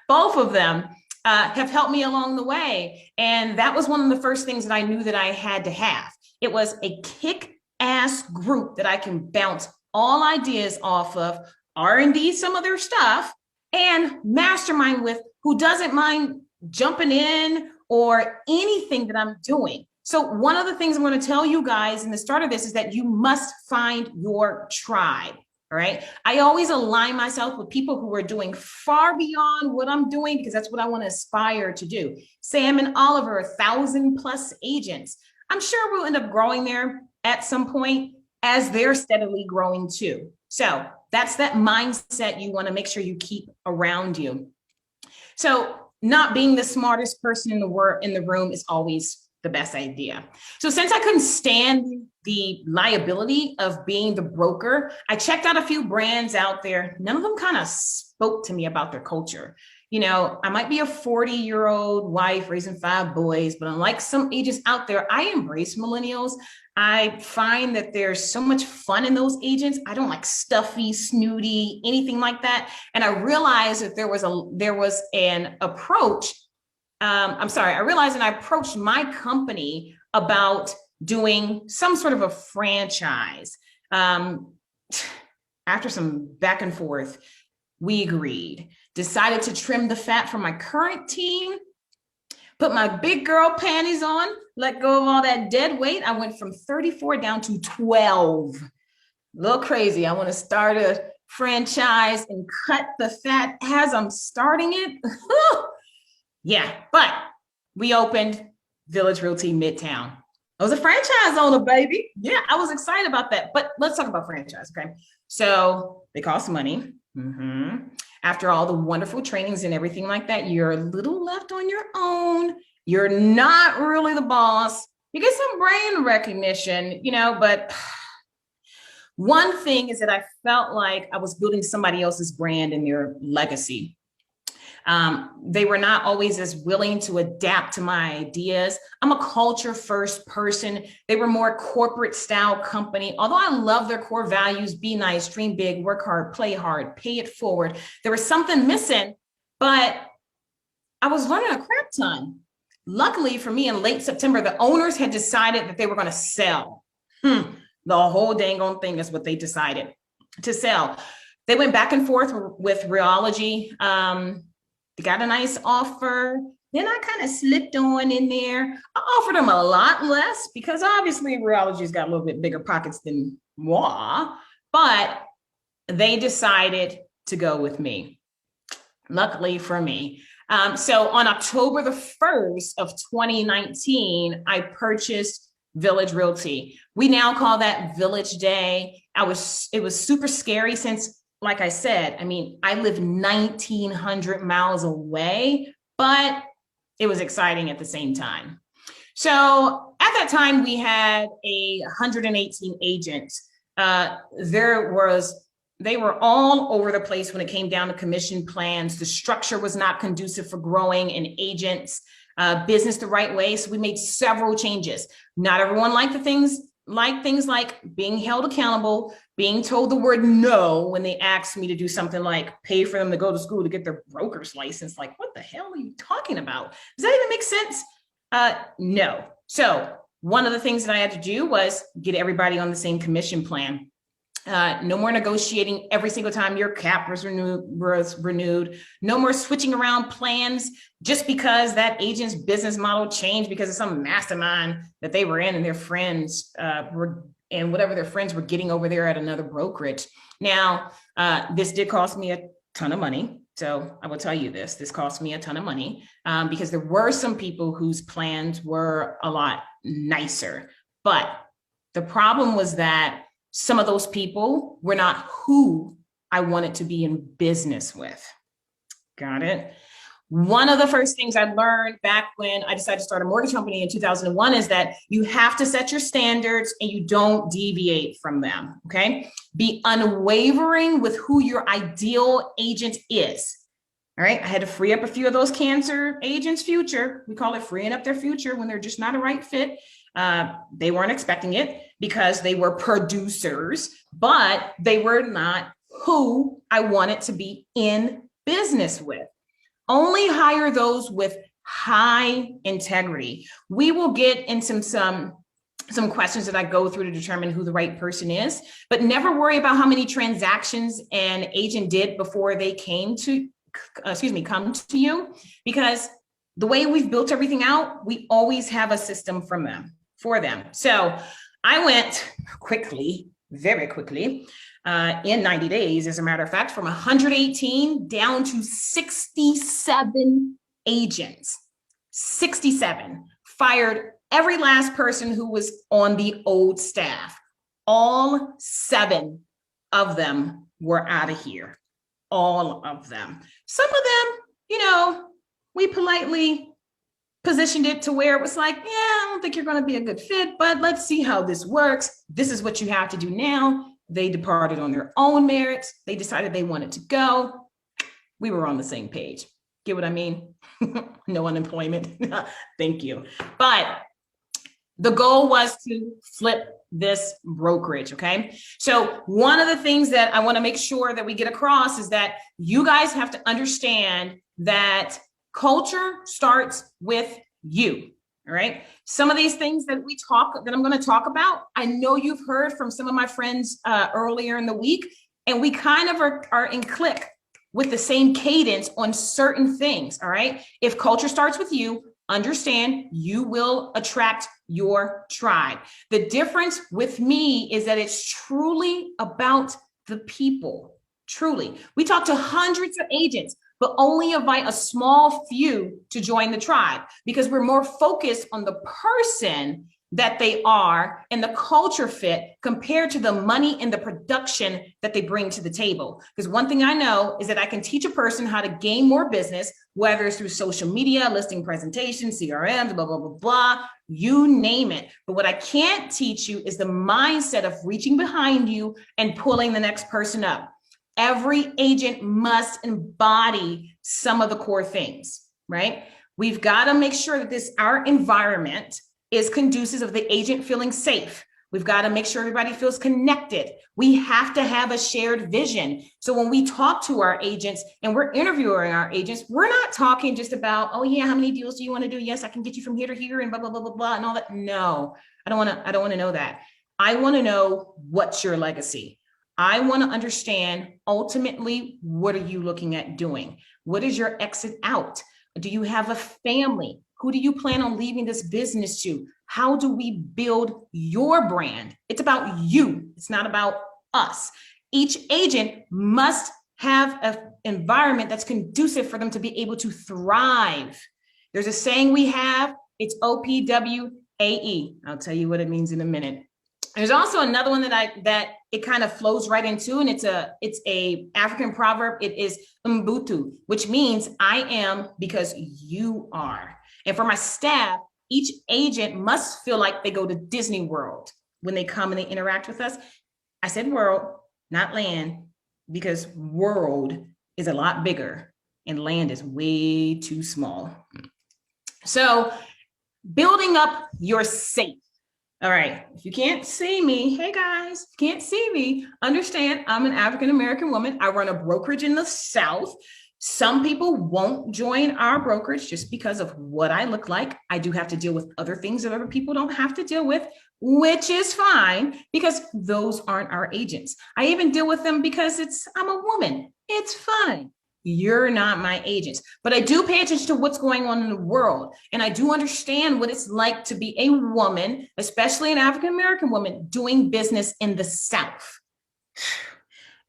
both of them. Have helped me along the way. And that was one of the first things that I knew that I had to have. It was a kick-ass group that I can bounce all ideas off of, R&D some of their stuff, and mastermind with, who doesn't mind jumping in or anything that I'm doing. So one of the things I'm going to tell you guys in the start of this is that you must find your tribe. All right. I always align myself with people who are doing far beyond what I'm doing because that's what I want to aspire to do. Sam and Oliver, 1,000+ agents. I'm sure we'll end up growing there at some point as they're steadily growing too. So that's that mindset you want to make sure you keep around you. So not being the smartest person in the room is always the best idea. So since I couldn't stand the liability of being the broker, I checked out a few brands out there. None of them kind of spoke to me about their culture. You know, I might be a 40-year-old wife raising 5 boys, but unlike some agents out there, I embrace millennials. I find that there's so much fun in those agents. I don't like stuffy, snooty, anything like that. And I realized that there was an approach. I realized and I approached my company about doing some sort of a franchise. After some back and forth, we agreed, decided to trim the fat from my current team, put my big girl panties on, let go of all that dead weight. I went from 34 down to 12. A little crazy. I want to start a franchise and cut the fat as I'm starting it. Yeah, but we opened Village Realty Midtown. I was a franchise owner, baby. Yeah, I was excited about that. But let's talk about franchise, okay? So they cost money. After all the wonderful trainings and everything like that, you're a little left on your own. You're not really the boss. You get some brand recognition, you know, but one thing is that I felt like I was building somebody else's brand and their legacy. They were not always as willing to adapt to my ideas. I'm a culture first person. They were more corporate style company. Although I love their core values, be nice, dream big, work hard, play hard, pay it forward. There was something missing, but I was learning a crap ton. Luckily for me, in late September, the owners had decided that they were going to sell. The whole dang on thing is what they decided to sell. They went back and forth with Realty. They got a nice offer. Then I kind of slipped on in there. I offered them a lot less because obviously Realty's got a little bit bigger pockets than moi, but they decided to go with me. Luckily for me. So on October the 1st of 2019, I purchased Village Realty. We now call that Village Day. It was super scary since, like I said, I mean, I live 1,900 miles away, but it was exciting at the same time. So at that time, we had 118 agents. They were all over the place when it came down to commission plans. The structure was not conducive for growing an agent's business the right way. So we made several changes. Not everyone liked things like being held accountable, being told the word no when they asked me to do something like pay for them to go to school to get their broker's license. Like, what the hell are you talking about? Does that even make sense? No. So one of the things that I had to do was get everybody on the same commission plan. No more negotiating every single time your cap was renewed. No more switching around plans just because that agent's business model changed because of some mastermind that they were in and their friends and whatever their friends were getting over there at another brokerage. Now, this did cost me a ton of money. So I will tell you this cost me a ton of money because there were some people whose plans were a lot nicer. But the problem was that some of those people were not who I wanted to be in business with. Got it? One of the first things I learned back when I decided to start a mortgage company in 2001 is that you have to set your standards and you don't deviate from them, okay? Be unwavering with who your ideal agent is, all right? I had to free up a few of those cancer agents' future. We call it freeing up their future when they're just not a right fit. They weren't expecting it because they were producers, but they were not who I wanted to be in business with. Only hire those with high integrity. We will get into some questions that I go through to determine who the right person is, but never worry about how many transactions an agent did before they come to you, because the way we've built everything out, we always have a system for them. So I went quickly, very quickly, in 90 days, as a matter of fact, from 118 down to 67 agents. 67. Fired every last person who was on the old staff. All 7 of them were out of here. All of them. Some of them, we politely positioned it to where it was like, yeah, I don't think you're going to be a good fit, but let's see how this works. This is what you have to do now. They departed on their own merits. They decided they wanted to go. We were on the same page. Get what I mean? No unemployment. Thank you. But the goal was to flip this brokerage, okay? So one of the things that I want to make sure that we get across is that you guys have to understand that culture starts with you, all right? Some of these things that I'm going to talk about, I know you've heard from some of my friends earlier in the week, and we kind of are in click with the same cadence on certain things, all right? If culture starts with you, understand you will attract your tribe. The difference with me is that it's truly about the people, truly. We talk to hundreds of agents, but only invite a small few to join the tribe because we're more focused on the person that they are and the culture fit compared to the money and the production that they bring to the table. Because one thing I know is that I can teach a person how to gain more business, whether it's through social media, listing presentations, CRMs, blah, blah, blah, blah, you name it. But what I can't teach you is the mindset of reaching behind you and pulling the next person up. Every agent must embody some of the core things, right? We've got to make sure that our environment is conducive of the agent feeling safe. We've got to make sure everybody feels connected. We have to have a shared vision. So when we talk to our agents and we're interviewing our agents, we're not talking just about, oh yeah, how many deals do you want to do? Yes, I can get you from here to here and blah, blah, blah, blah, blah, and all that. No, I don't want to know that. I want to know what's your legacy. I want to understand ultimately, what are you looking at doing? What is your exit out? Do you have a family? Who do you plan on leaving this business to? How do we build your brand? It's about you. It's not about us. Each agent must have an environment that's conducive for them to be able to thrive. There's a saying we have, it's OPW, AE. I'll tell you what it means in a minute. There's also another one that it kind of flows right into, and it's a African proverb. It is Butu, which means I am because you are. And for my staff, each agent must feel like they go to Disney World when they come and they interact with us. I said world, not land, because world is a lot bigger and land is way too small. So building up your safe. All right, if you can't see me, hey guys, can't see me, understand I'm an African-American woman. I run a brokerage in the South. Some people won't join our brokerage just because of what I look like. I do have to deal with other things that other people don't have to deal with, which is fine because those aren't our agents. I even deal with them because I'm a woman. It's fine. You're not my agents, but I do pay attention to what's going on in the world. And I do understand what it's like to be a woman, especially an African-American woman doing business in the South.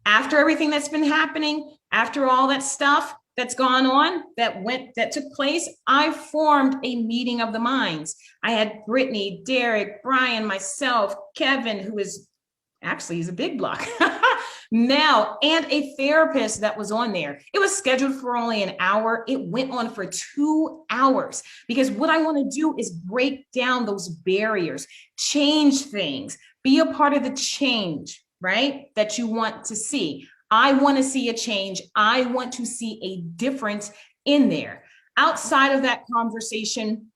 After everything that's been happening, after all that stuff that's gone on, that took place, I formed a meeting of the minds. I had Brittany, Derek, Brian, myself, Kevin, who is actually he's a big block now, and a therapist that was on there. It was scheduled for only an hour. It went on for 2 hours because what I want to do is break down those barriers, change things, be a part of the change, right? That you want to see. I want to see a change. I want to see a difference in there. Outside of that conversation,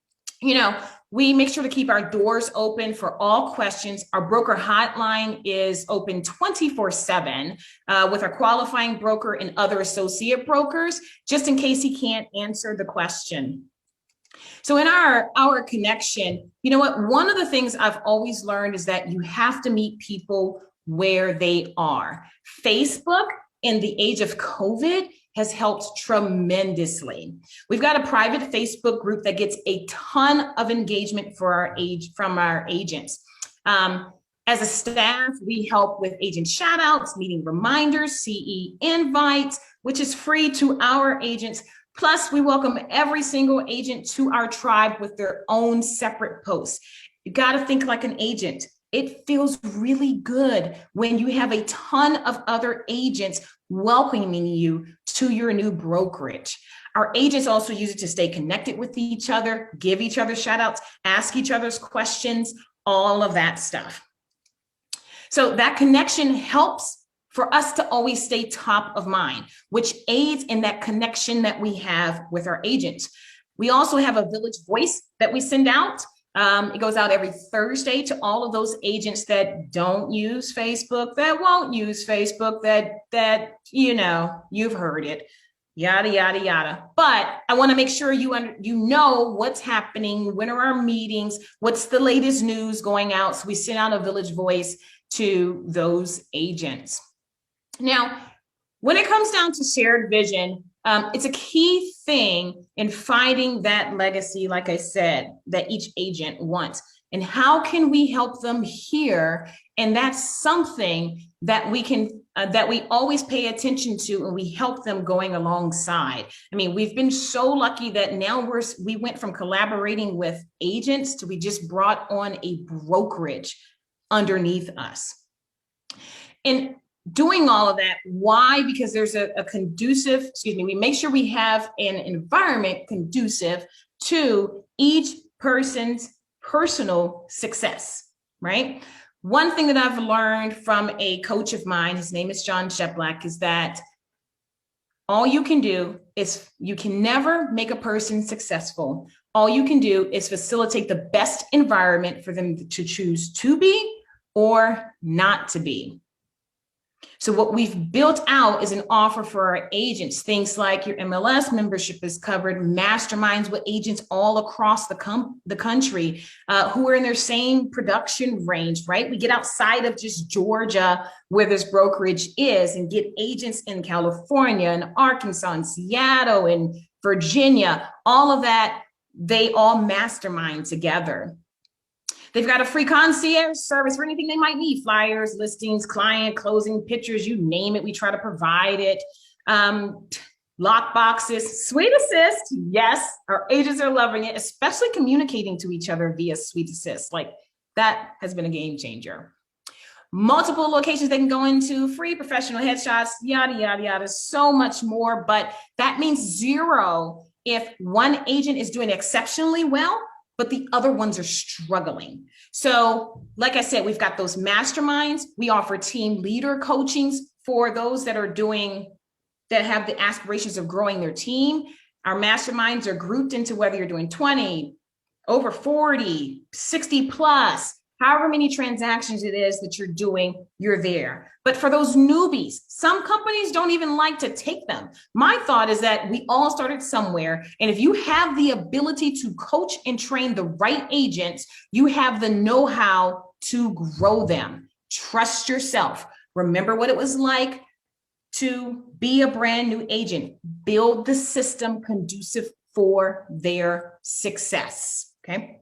we make sure to keep our doors open for all questions. Our broker hotline is open 24/7 with our qualifying broker and other associate brokers, just in case he can't answer the question. So in our connection, you know what? One of the things I've always learned is that you have to meet people where they are. Facebook in the age of COVID has helped tremendously. We've got a private Facebook group that gets a ton of engagement from our agents. As a staff, we help with agent shout outs, meeting reminders, CE invites, which is free to our agents. Plus, we welcome every single agent to our tribe with their own separate posts. You got to think like an agent. It feels really good when you have a ton of other agents welcoming you to your new brokerage. Our agents also use it to stay connected with each other, give each other shout outs, ask each other's questions, all of that stuff. So that connection helps for us to always stay top of mind, which aids in that connection that we have with our agents. We also have a village voice that we send out. It goes out every Thursday to all of those agents that don't use Facebook, that won't use Facebook, that you've heard it, yada, yada, yada. But I want to make sure you know what's happening, when are our meetings, what's the latest news going out. So we send out a village voice to those agents. Now, when it comes down to shared vision, it's a key thing in finding that legacy, like I said, that each agent wants. And how can we help them here? And that's something that we always pay attention to, and we help them going alongside. I mean, we've been so lucky that now we went from collaborating with agents to we just brought on a brokerage underneath us. And doing all of that, why? Because there's we make sure we have an environment conducive to each person's personal success, right? One thing that I've learned from a coach of mine, his name is John Sheplack, is that all you can do is you can never make a person successful. All you can do is facilitate the best environment for them to choose to be or not to be. So what we've built out is an offer for our agents. Things like your MLS membership is covered, Masterminds with agents all across the country who are in their same production range, right? We get outside of just Georgia where this brokerage is and get agents in California and Arkansas and Seattle and Virginia, all of that, they all mastermind together. They've got a free concierge service for anything they might need, flyers, listings, client, closing, pictures, you name it. We try to provide it. lock boxes, Sweet Assist. Yes, our agents are loving it, especially communicating to each other via Sweet Assist. Like that has been a game changer. Multiple locations they can go into, free professional headshots, yada, yada, yada, so much more. But that means zero if one agent is doing exceptionally well, but the other ones are struggling. So like I said, we've got those masterminds. We offer team leader coachings for those that have the aspirations of growing their team. Our masterminds are grouped into whether you're doing 20, over 40, 60 plus, however many transactions it is that you're doing, you're there. But for those newbies, some companies don't even like to take them. My thought is that we all started somewhere. And if you have the ability to coach and train the right agents, you have the know-how to grow them. Trust yourself. Remember what it was like to be a brand new agent. Build the system conducive for their success. Okay.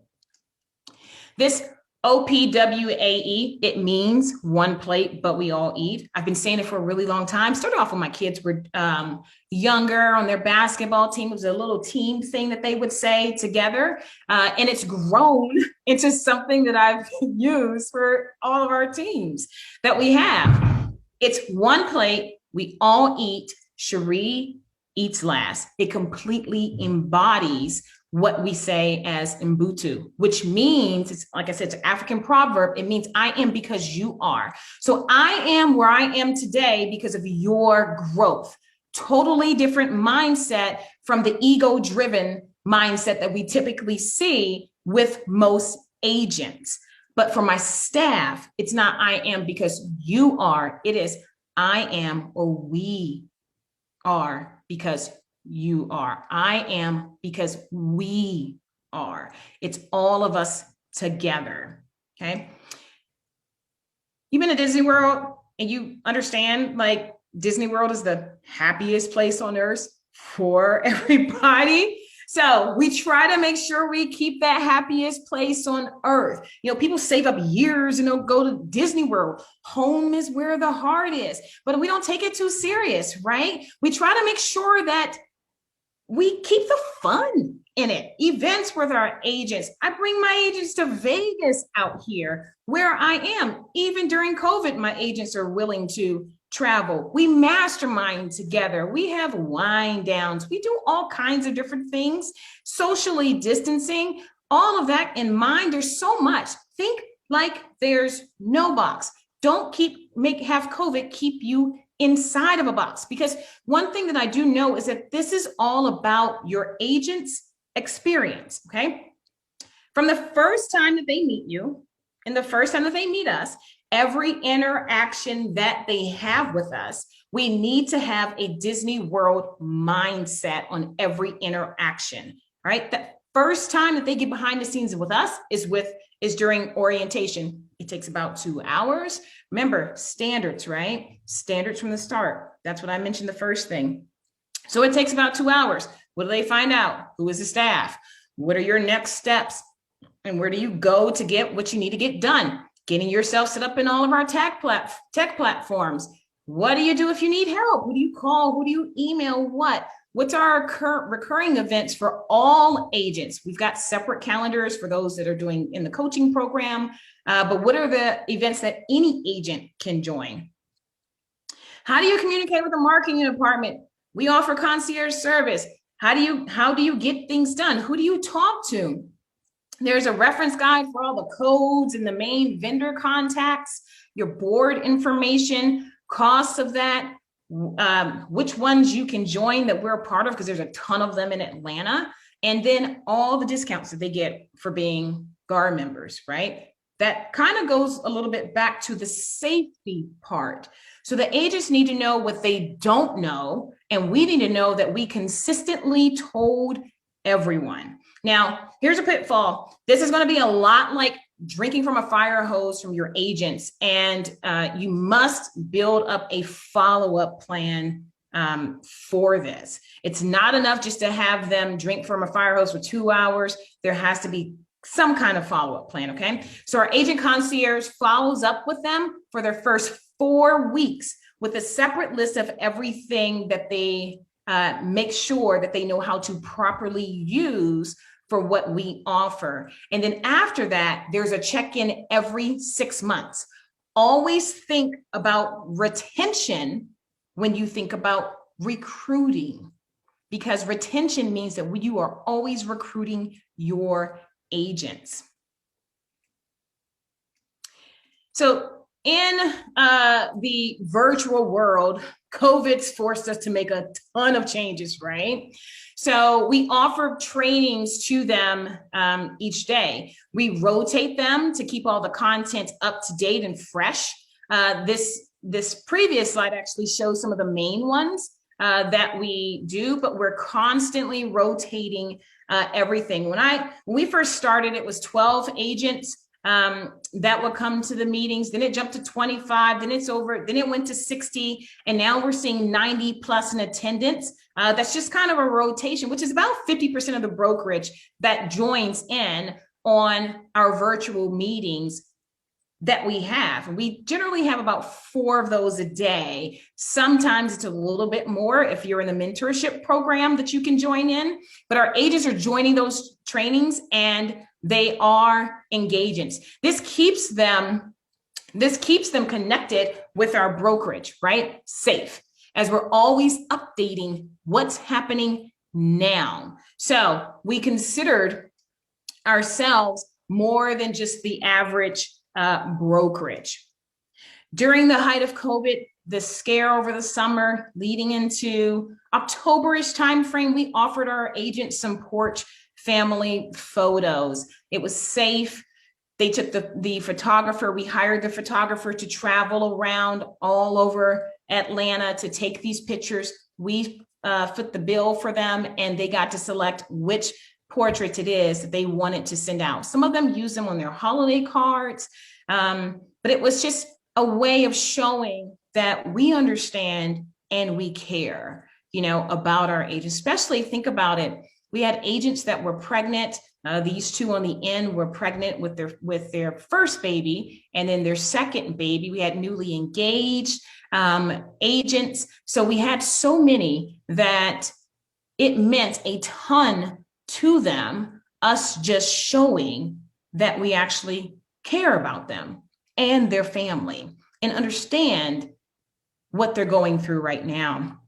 This OPWAE, it means one plate, but we all eat. I've been saying it for a really long time. Started off when my kids were younger on their basketball team. It was a little team thing that they would say together. And it's grown into something that I've used for all of our teams that we have. It's one plate, we all eat. Cherie eats last. It completely embodies what we say as Butu, which means, it's like I said, it's an African proverb. It means I am because you are. So I am where I am today because of your growth. Totally different mindset from the ego-driven mindset that we typically see with most agents. But for my staff, it's not I am because you are. It is I am or we are because you are. I am because we are. It's all of us together. Okay. You've been to Disney World and you understand like Disney World is the happiest place on earth for everybody. So we try to make sure we keep that happiest place on earth. You know, people save up years and they'll go to Disney World. Home is where the heart is, but we don't take it too serious, right? We try to make sure that we keep the fun in it. Events with our agents. I bring my agents to Vegas out here where I am. Even during COVID, my agents are willing to travel. We mastermind together. We have wind downs. We do all kinds of different things, socially distancing, all of that in mind. There's so much. Think like there's no box. Don't have COVID keep you inside of a box, because one thing that I do know is that this is all about your agent's experience. Okay. From the first time that they meet you and the first time that they meet us, every interaction that they have with us, we need to have a Disney World mindset on every interaction, right? The first time that they get behind the scenes with us is during orientation. It takes about 2 hours. Remember, standards, right? Standards from the start. That's what I mentioned the first thing. So it takes about 2 hours. What do they find out? Who is the staff? What are your next steps? And where do you go to get what you need to get done? Getting yourself set up in all of our tech platforms. What do you do if you need help? Who do you call? Who do you email? What's our current recurring events for all agents? We've got separate calendars for those that are doing in the coaching program. But what are the events that any agent can join? How do you communicate with the marketing department? We offer concierge service. How do you get things done? Who do you talk to? There's a reference guide for all the codes and the main vendor contacts, your board information, costs of that, which ones you can join that we're a part of, because there's a ton of them in Atlanta, and then all the discounts that they get for being GAR members, right? That kind of goes a little bit back to the safety part. So the agents need to know what they don't know, and we need to know that we consistently told everyone. Now, here's a pitfall. This is going to be a lot like drinking from a fire hose from your agents, and you must build up a follow-up plan for this. It's not enough just to have them drink from a fire hose for 2 hours. There has to be some kind of follow-up plan, okay? So our agent concierge follows up with them for their first 4 weeks with a separate list of everything that they make sure that they know how to properly use for what we offer. And then after that, there's a check-in every 6 months. Always think about retention when you think about recruiting, because retention means that you are always recruiting your agents. So in the virtual world, COVID's forced us to make a ton of changes, right? So we offer trainings to them each day. We rotate them to keep all the content up to date and fresh. This previous slide actually shows some of the main ones that we do, but we're constantly rotating everything. When we first started, it was 12 agents that would come to the meetings. Then it jumped to 25, then it went to 60, and now we're seeing 90 plus in attendance. That's just kind of a rotation, which is about 50% of the brokerage that joins in on our virtual meetings that we have. We generally have about 4 of those a day. Sometimes it's a little bit more if you're in the mentorship program that you can join in, but our agents are joining those trainings and they are engaging. This keeps them connected with our brokerage, right? Safe, as we're always updating what's happening now. So we considered ourselves more than just the average brokerage. During the height of COVID, the scare over the summer leading into October-ish timeframe, we offered our agents some porch family photos. It was safe. They took the photographer. We hired the photographer to travel around all over Atlanta to take these pictures. We foot the bill for them, and they got to select which portrait it is that they wanted to send out. Some of them use them on their holiday cards, but it was just a way of showing that we understand and we care, about our agents. Especially think about it. We had agents that were pregnant. These 2 on the end were pregnant with their first baby, and then their second baby. We had newly engaged agents. So we had so many that it meant a ton to them, us just showing that we actually care about them and their family and understand what they're going through right now.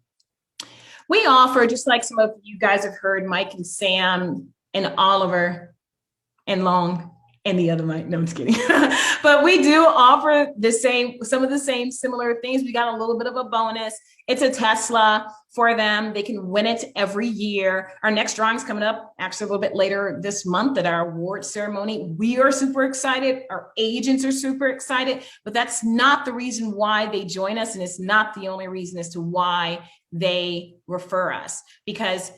We offer, just like some of you guys have heard, Mike and Sam and Oliver and Long and the other Mike. No, I'm just kidding. But we do offer some of the same similar things. We got a little bit of a bonus. It's a Tesla for them. They can win it every year. Our next drawing is coming up actually a little bit later this month at our award ceremony. We are super excited. Our agents are super excited, but that's not the reason why they join us. And it's not the only reason as to why they refer us, because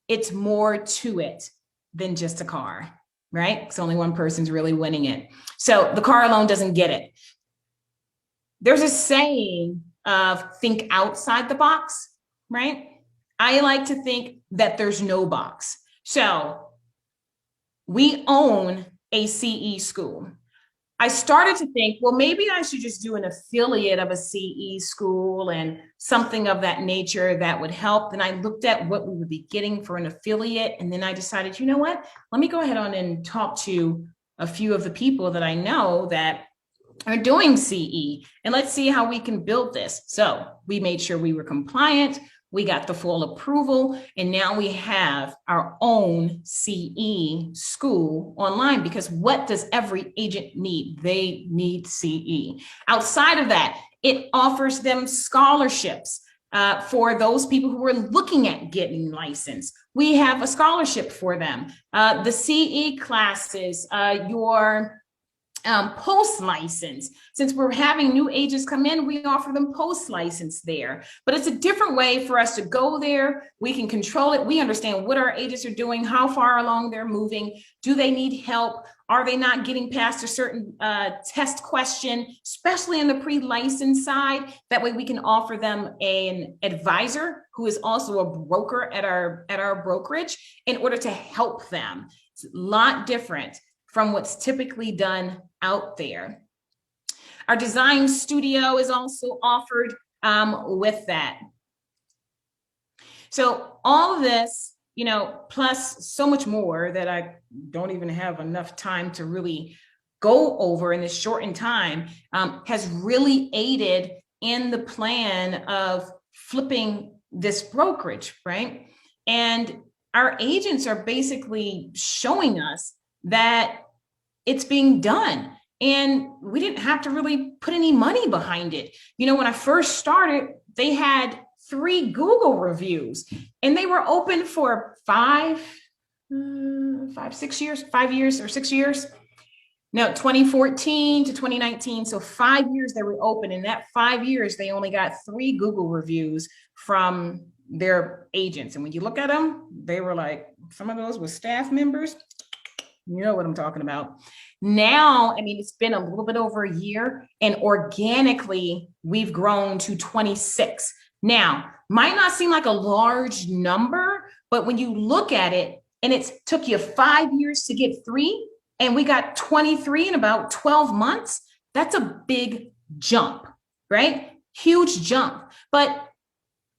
it's more to it than just a car, right? Because only one person's really winning it. So the car alone doesn't get it. There's a saying of think outside the box, right? I like to think that there's no box. So we own a CE school. I started to think, well, maybe I should just do an affiliate of a CE school and something of that nature that would help. Then I looked at what we would be getting for an affiliate. And then I decided, you know what, let me go ahead on and talk to a few of the people that I know that are doing CE, and let's see how we can build this. So we made sure we were compliant. We got the full approval, and now we have our own CE school online, because what does every agent need? They need CE. Outside of that, it offers them scholarships for those people who are looking at getting licensed. We have a scholarship for them. The CE classes, your post license. Since we're having new agents come in, we offer them post license there. But it's a different way for us to go there. We can control it. We understand what our agents are doing, how far along they're moving. Do they need help? Are they not getting past a certain test question, especially on the pre-license side? That way we can offer them an advisor who is also a broker at our brokerage in order to help them. It's a lot different from what's typically done out there. Our design studio is also offered with that. So all of this, plus so much more that I don't even have enough time to really go over in this shortened time, has really aided in the plan of flipping this brokerage, right? And our agents are basically showing us that it's being done. And we didn't have to really put any money behind it. When I first started, they had 3 Google reviews and they were open for 5 years or 6 years. No, 2014 to 2019. So 5 years they were open. In that 5 years, they only got 3 Google reviews from their agents. And when you look at them, they were like, some of those were staff members. You know what I'm talking about. Now, it's been a little bit over a year, and organically we've grown to 26. Now, might not seem like a large number, but when you look at it, and it took you 5 years to get 3, and we got 23 in about 12 months, that's a big jump, right? Huge jump. But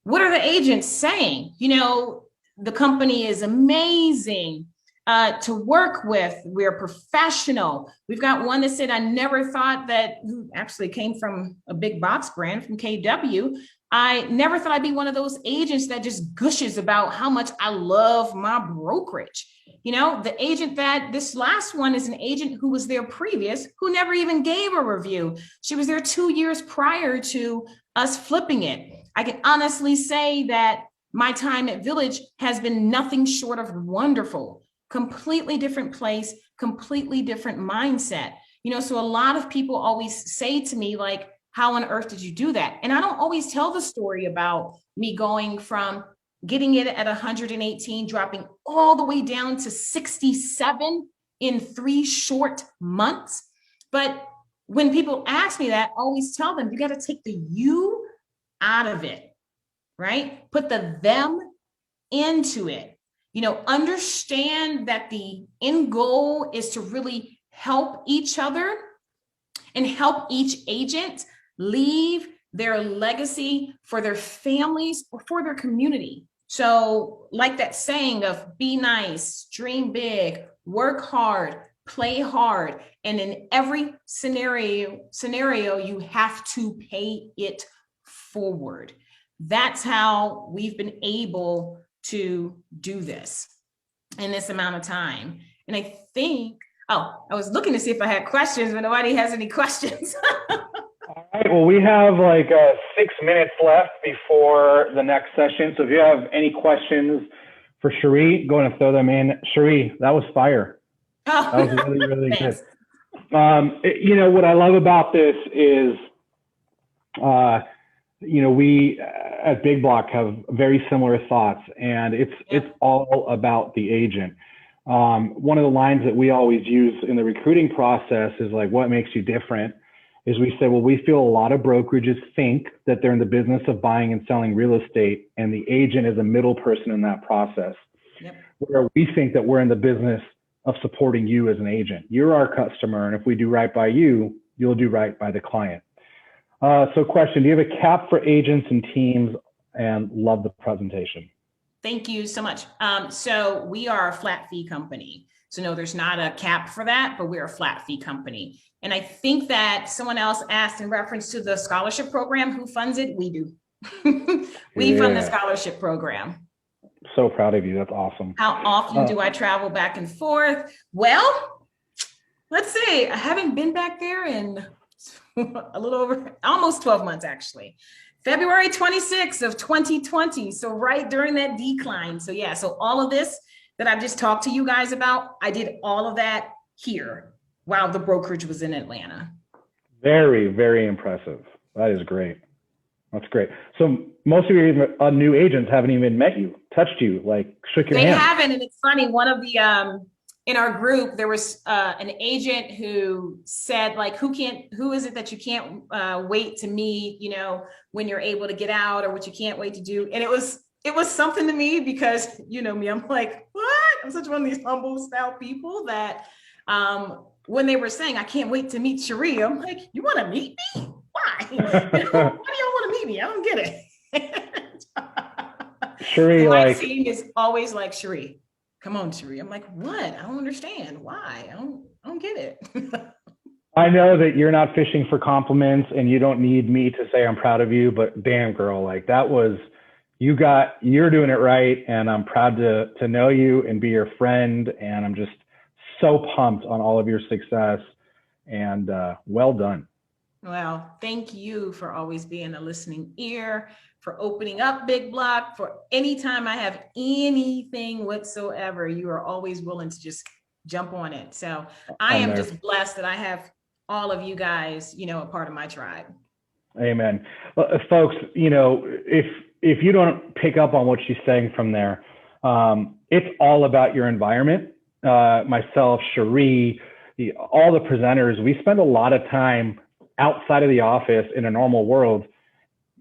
what are the agents saying? The company is amazing to work with. We're professional. We've got one that said, I never thought that, who actually came from a big box brand from KW. I never thought I'd be one of those agents that just gushes about how much I love my brokerage. The agent this last one is an agent who was there previous, who never even gave a review. She was there 2 years prior to us flipping it. I can honestly say that my time at Village has been nothing short of wonderful. Completely different place, completely different mindset. So a lot of people always say to me, like, how on earth did you do that? And I don't always tell the story about me going from getting it at 118, dropping all the way down to 67 in 3 short months. But when people ask me that, I always tell them, you got to take the you out of it, right? Put the them into it. Understand that the end goal is to really help each other and help each agent leave their legacy for their families or for their community. So like that saying of be nice, dream big, work hard, play hard. And in every scenario, you have to pay it forward. That's how we've been able to do this in this amount of time. And I think, I was looking to see if I had questions, but nobody has any questions. All right. Well, we have 6 minutes left before the next session. So if you have any questions for Cherie, go and throw them in. Cherie, that was fire. Oh, that was really, really good. Thanks. What I love about this is, we at Big Block have very similar thoughts, and it's all about the agent. One of the lines that we always use in the recruiting process is like, what makes you different? Is we say, well, we feel a lot of brokerages think that they're in the business of buying and selling real estate, and the agent is a middle person in that process. Yep. Where we think that we're in the business of supporting you as an agent. You're our customer, and if we do right by you, you'll do right by the client. So question, do you have a cap for agents and teams? And love the presentation. Thank you so much. So we are a flat fee company. So no, there's not a cap for that, but we're a flat fee company. And I think that someone else asked in reference to the scholarship program, who funds it? We do. We fund the scholarship program. So proud of you. That's awesome. How often do I travel back and forth? Well, let's see. I haven't been back there in a little over, almost 12 months, actually. February 26th of 2020. So right during that decline. So yeah, so all of this that I've just talked to you guys about, I did all of that here while the brokerage was in Atlanta. Very, very impressive. That is great. That's great. So most of your new agents haven't even met you, touched you, like shook your hand. They haven't, and it's funny. One of the in our group, there was an agent who said, like, who is it that you can't wait to meet, when you're able to get out, or what you can't wait to do? And it was something to me because, me, I'm like, what? I'm such one of these humble style people that when they were saying, I can't wait to meet Cherie, I'm like, you want to meet me? Why? Why do y'all want to meet me? I don't get it. Cherie, My like, team is always like, Cherie, come on, Cherie. I'm like, what? I don't understand. Why? I don't get it. I know that you're not fishing for compliments and you don't need me to say I'm proud of you, but damn girl, like that was, you're doing it right. And I'm proud to know you and be your friend. And I'm just so pumped on all of your success, and well done. Well, thank you for always being a listening ear, for opening up Big Block, for anytime I have anything whatsoever, you are always willing to just jump on it. So I am just blessed that I have all of you guys, a part of my tribe. Amen. Well, folks, if you don't pick up on what she's saying from there, it's all about your environment. Myself, Cherie, all the presenters, we spend a lot of time outside of the office in a normal world,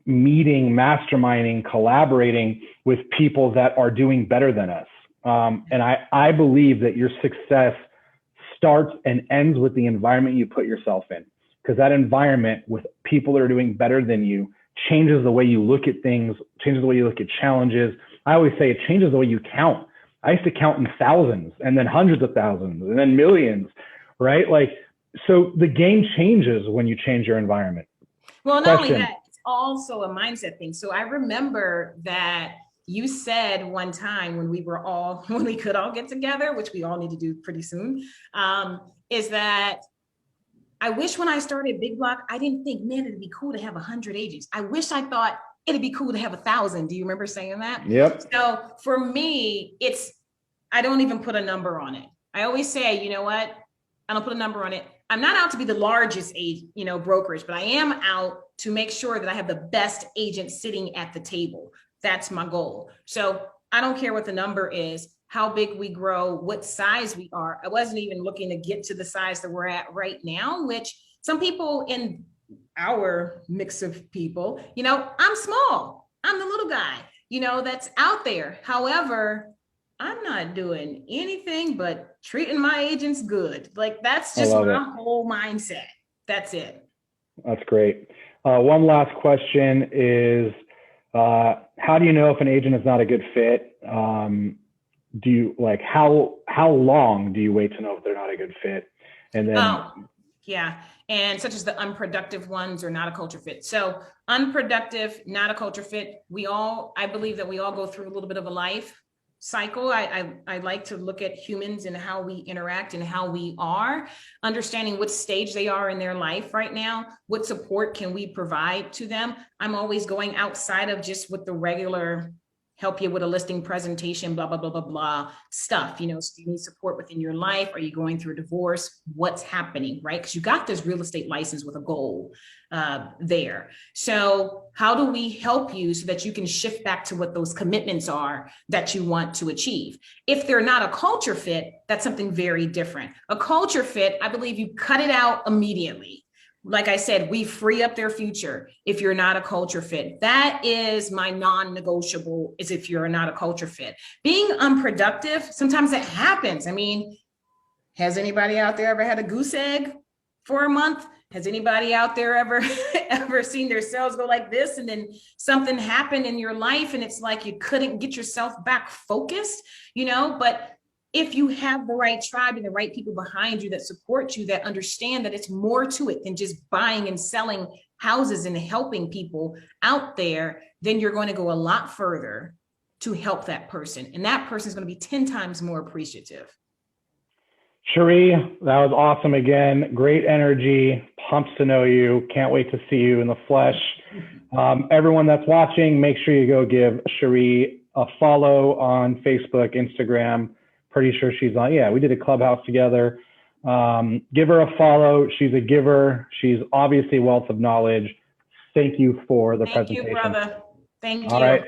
meeting, masterminding, collaborating with people that are doing better than us. And I believe that your success starts and ends with the environment you put yourself in, because that environment with people that are doing better than you changes the way you look at things, changes the way you look at challenges. I always say it changes the way you count. I used to count in thousands and then hundreds of thousands and then millions, right? So the game changes when you change your environment. Well, not only that, it's also a mindset thing. So I remember that you said one time when we could all get together, which we all need to do pretty soon, is that I wish when I started Big Block, I didn't think, man, it'd be cool to have 100 agents. I wish I thought it'd be cool to have 1,000. Do you remember saying that? Yep. So for me, I don't even put a number on it. I always say, you know what? I don't put a number on it. I'm not out to be the largest brokerage, but I am out to make sure that I have the best agent sitting at the table. That's my goal. So I don't care what the number is, how big we grow, what size we are. I wasn't even looking to get to the size that we're at right now, which some people in our mix of people, I'm small. I'm the little guy, that's out there. However, I'm not doing anything but treating my agents good. That's just my whole mindset. That's it. That's great. One last question is, how do you know if an agent is not a good fit? Do you how long do you wait to know if they're not a good fit? And then, yeah. And such as the unproductive ones are not a culture fit. So unproductive, not a culture fit. I believe that we all go through a little bit of a life cycle. I like to look at humans and how we interact and how we are, understanding what stage they are in their life right now. What support can we provide to them? I'm always going outside of just what the regular help you with a listing presentation, blah, blah, blah, blah, blah stuff. So you need support within your life. Are you going through a divorce? What's happening, right? Because you got this real estate license with a goal there. So how do we help you so that you can shift back to what those commitments are that you want to achieve? If they're not a culture fit, that's something very different. A culture fit, I believe you cut it out immediately. Like I said, we free up their future if you're not a culture fit. That is my non-negotiable, is if you're not a culture fit. Being unproductive, sometimes that happens. I mean, has anybody out there ever had a goose egg for a month? Has anybody out there ever seen their sales go like this and then something happened in your life and it's like you couldn't get yourself back focused, but if you have the right tribe and the right people behind you that support you, that understand that it's more to it than just buying and selling houses and helping people out there, then you're going to go a lot further to help that person. And that person is going to be 10 times more appreciative. Cherie, that was awesome again. Great energy. Pumped to know you. Can't wait to see you in the flesh. Everyone that's watching, make sure you go give Cherie a follow on Facebook, Instagram. Pretty sure she's on. Yeah, we did a clubhouse together. Give her a follow. She's a giver. She's obviously a wealth of knowledge. Thank you for the presentation. Thank you, brother. Thank you. All right.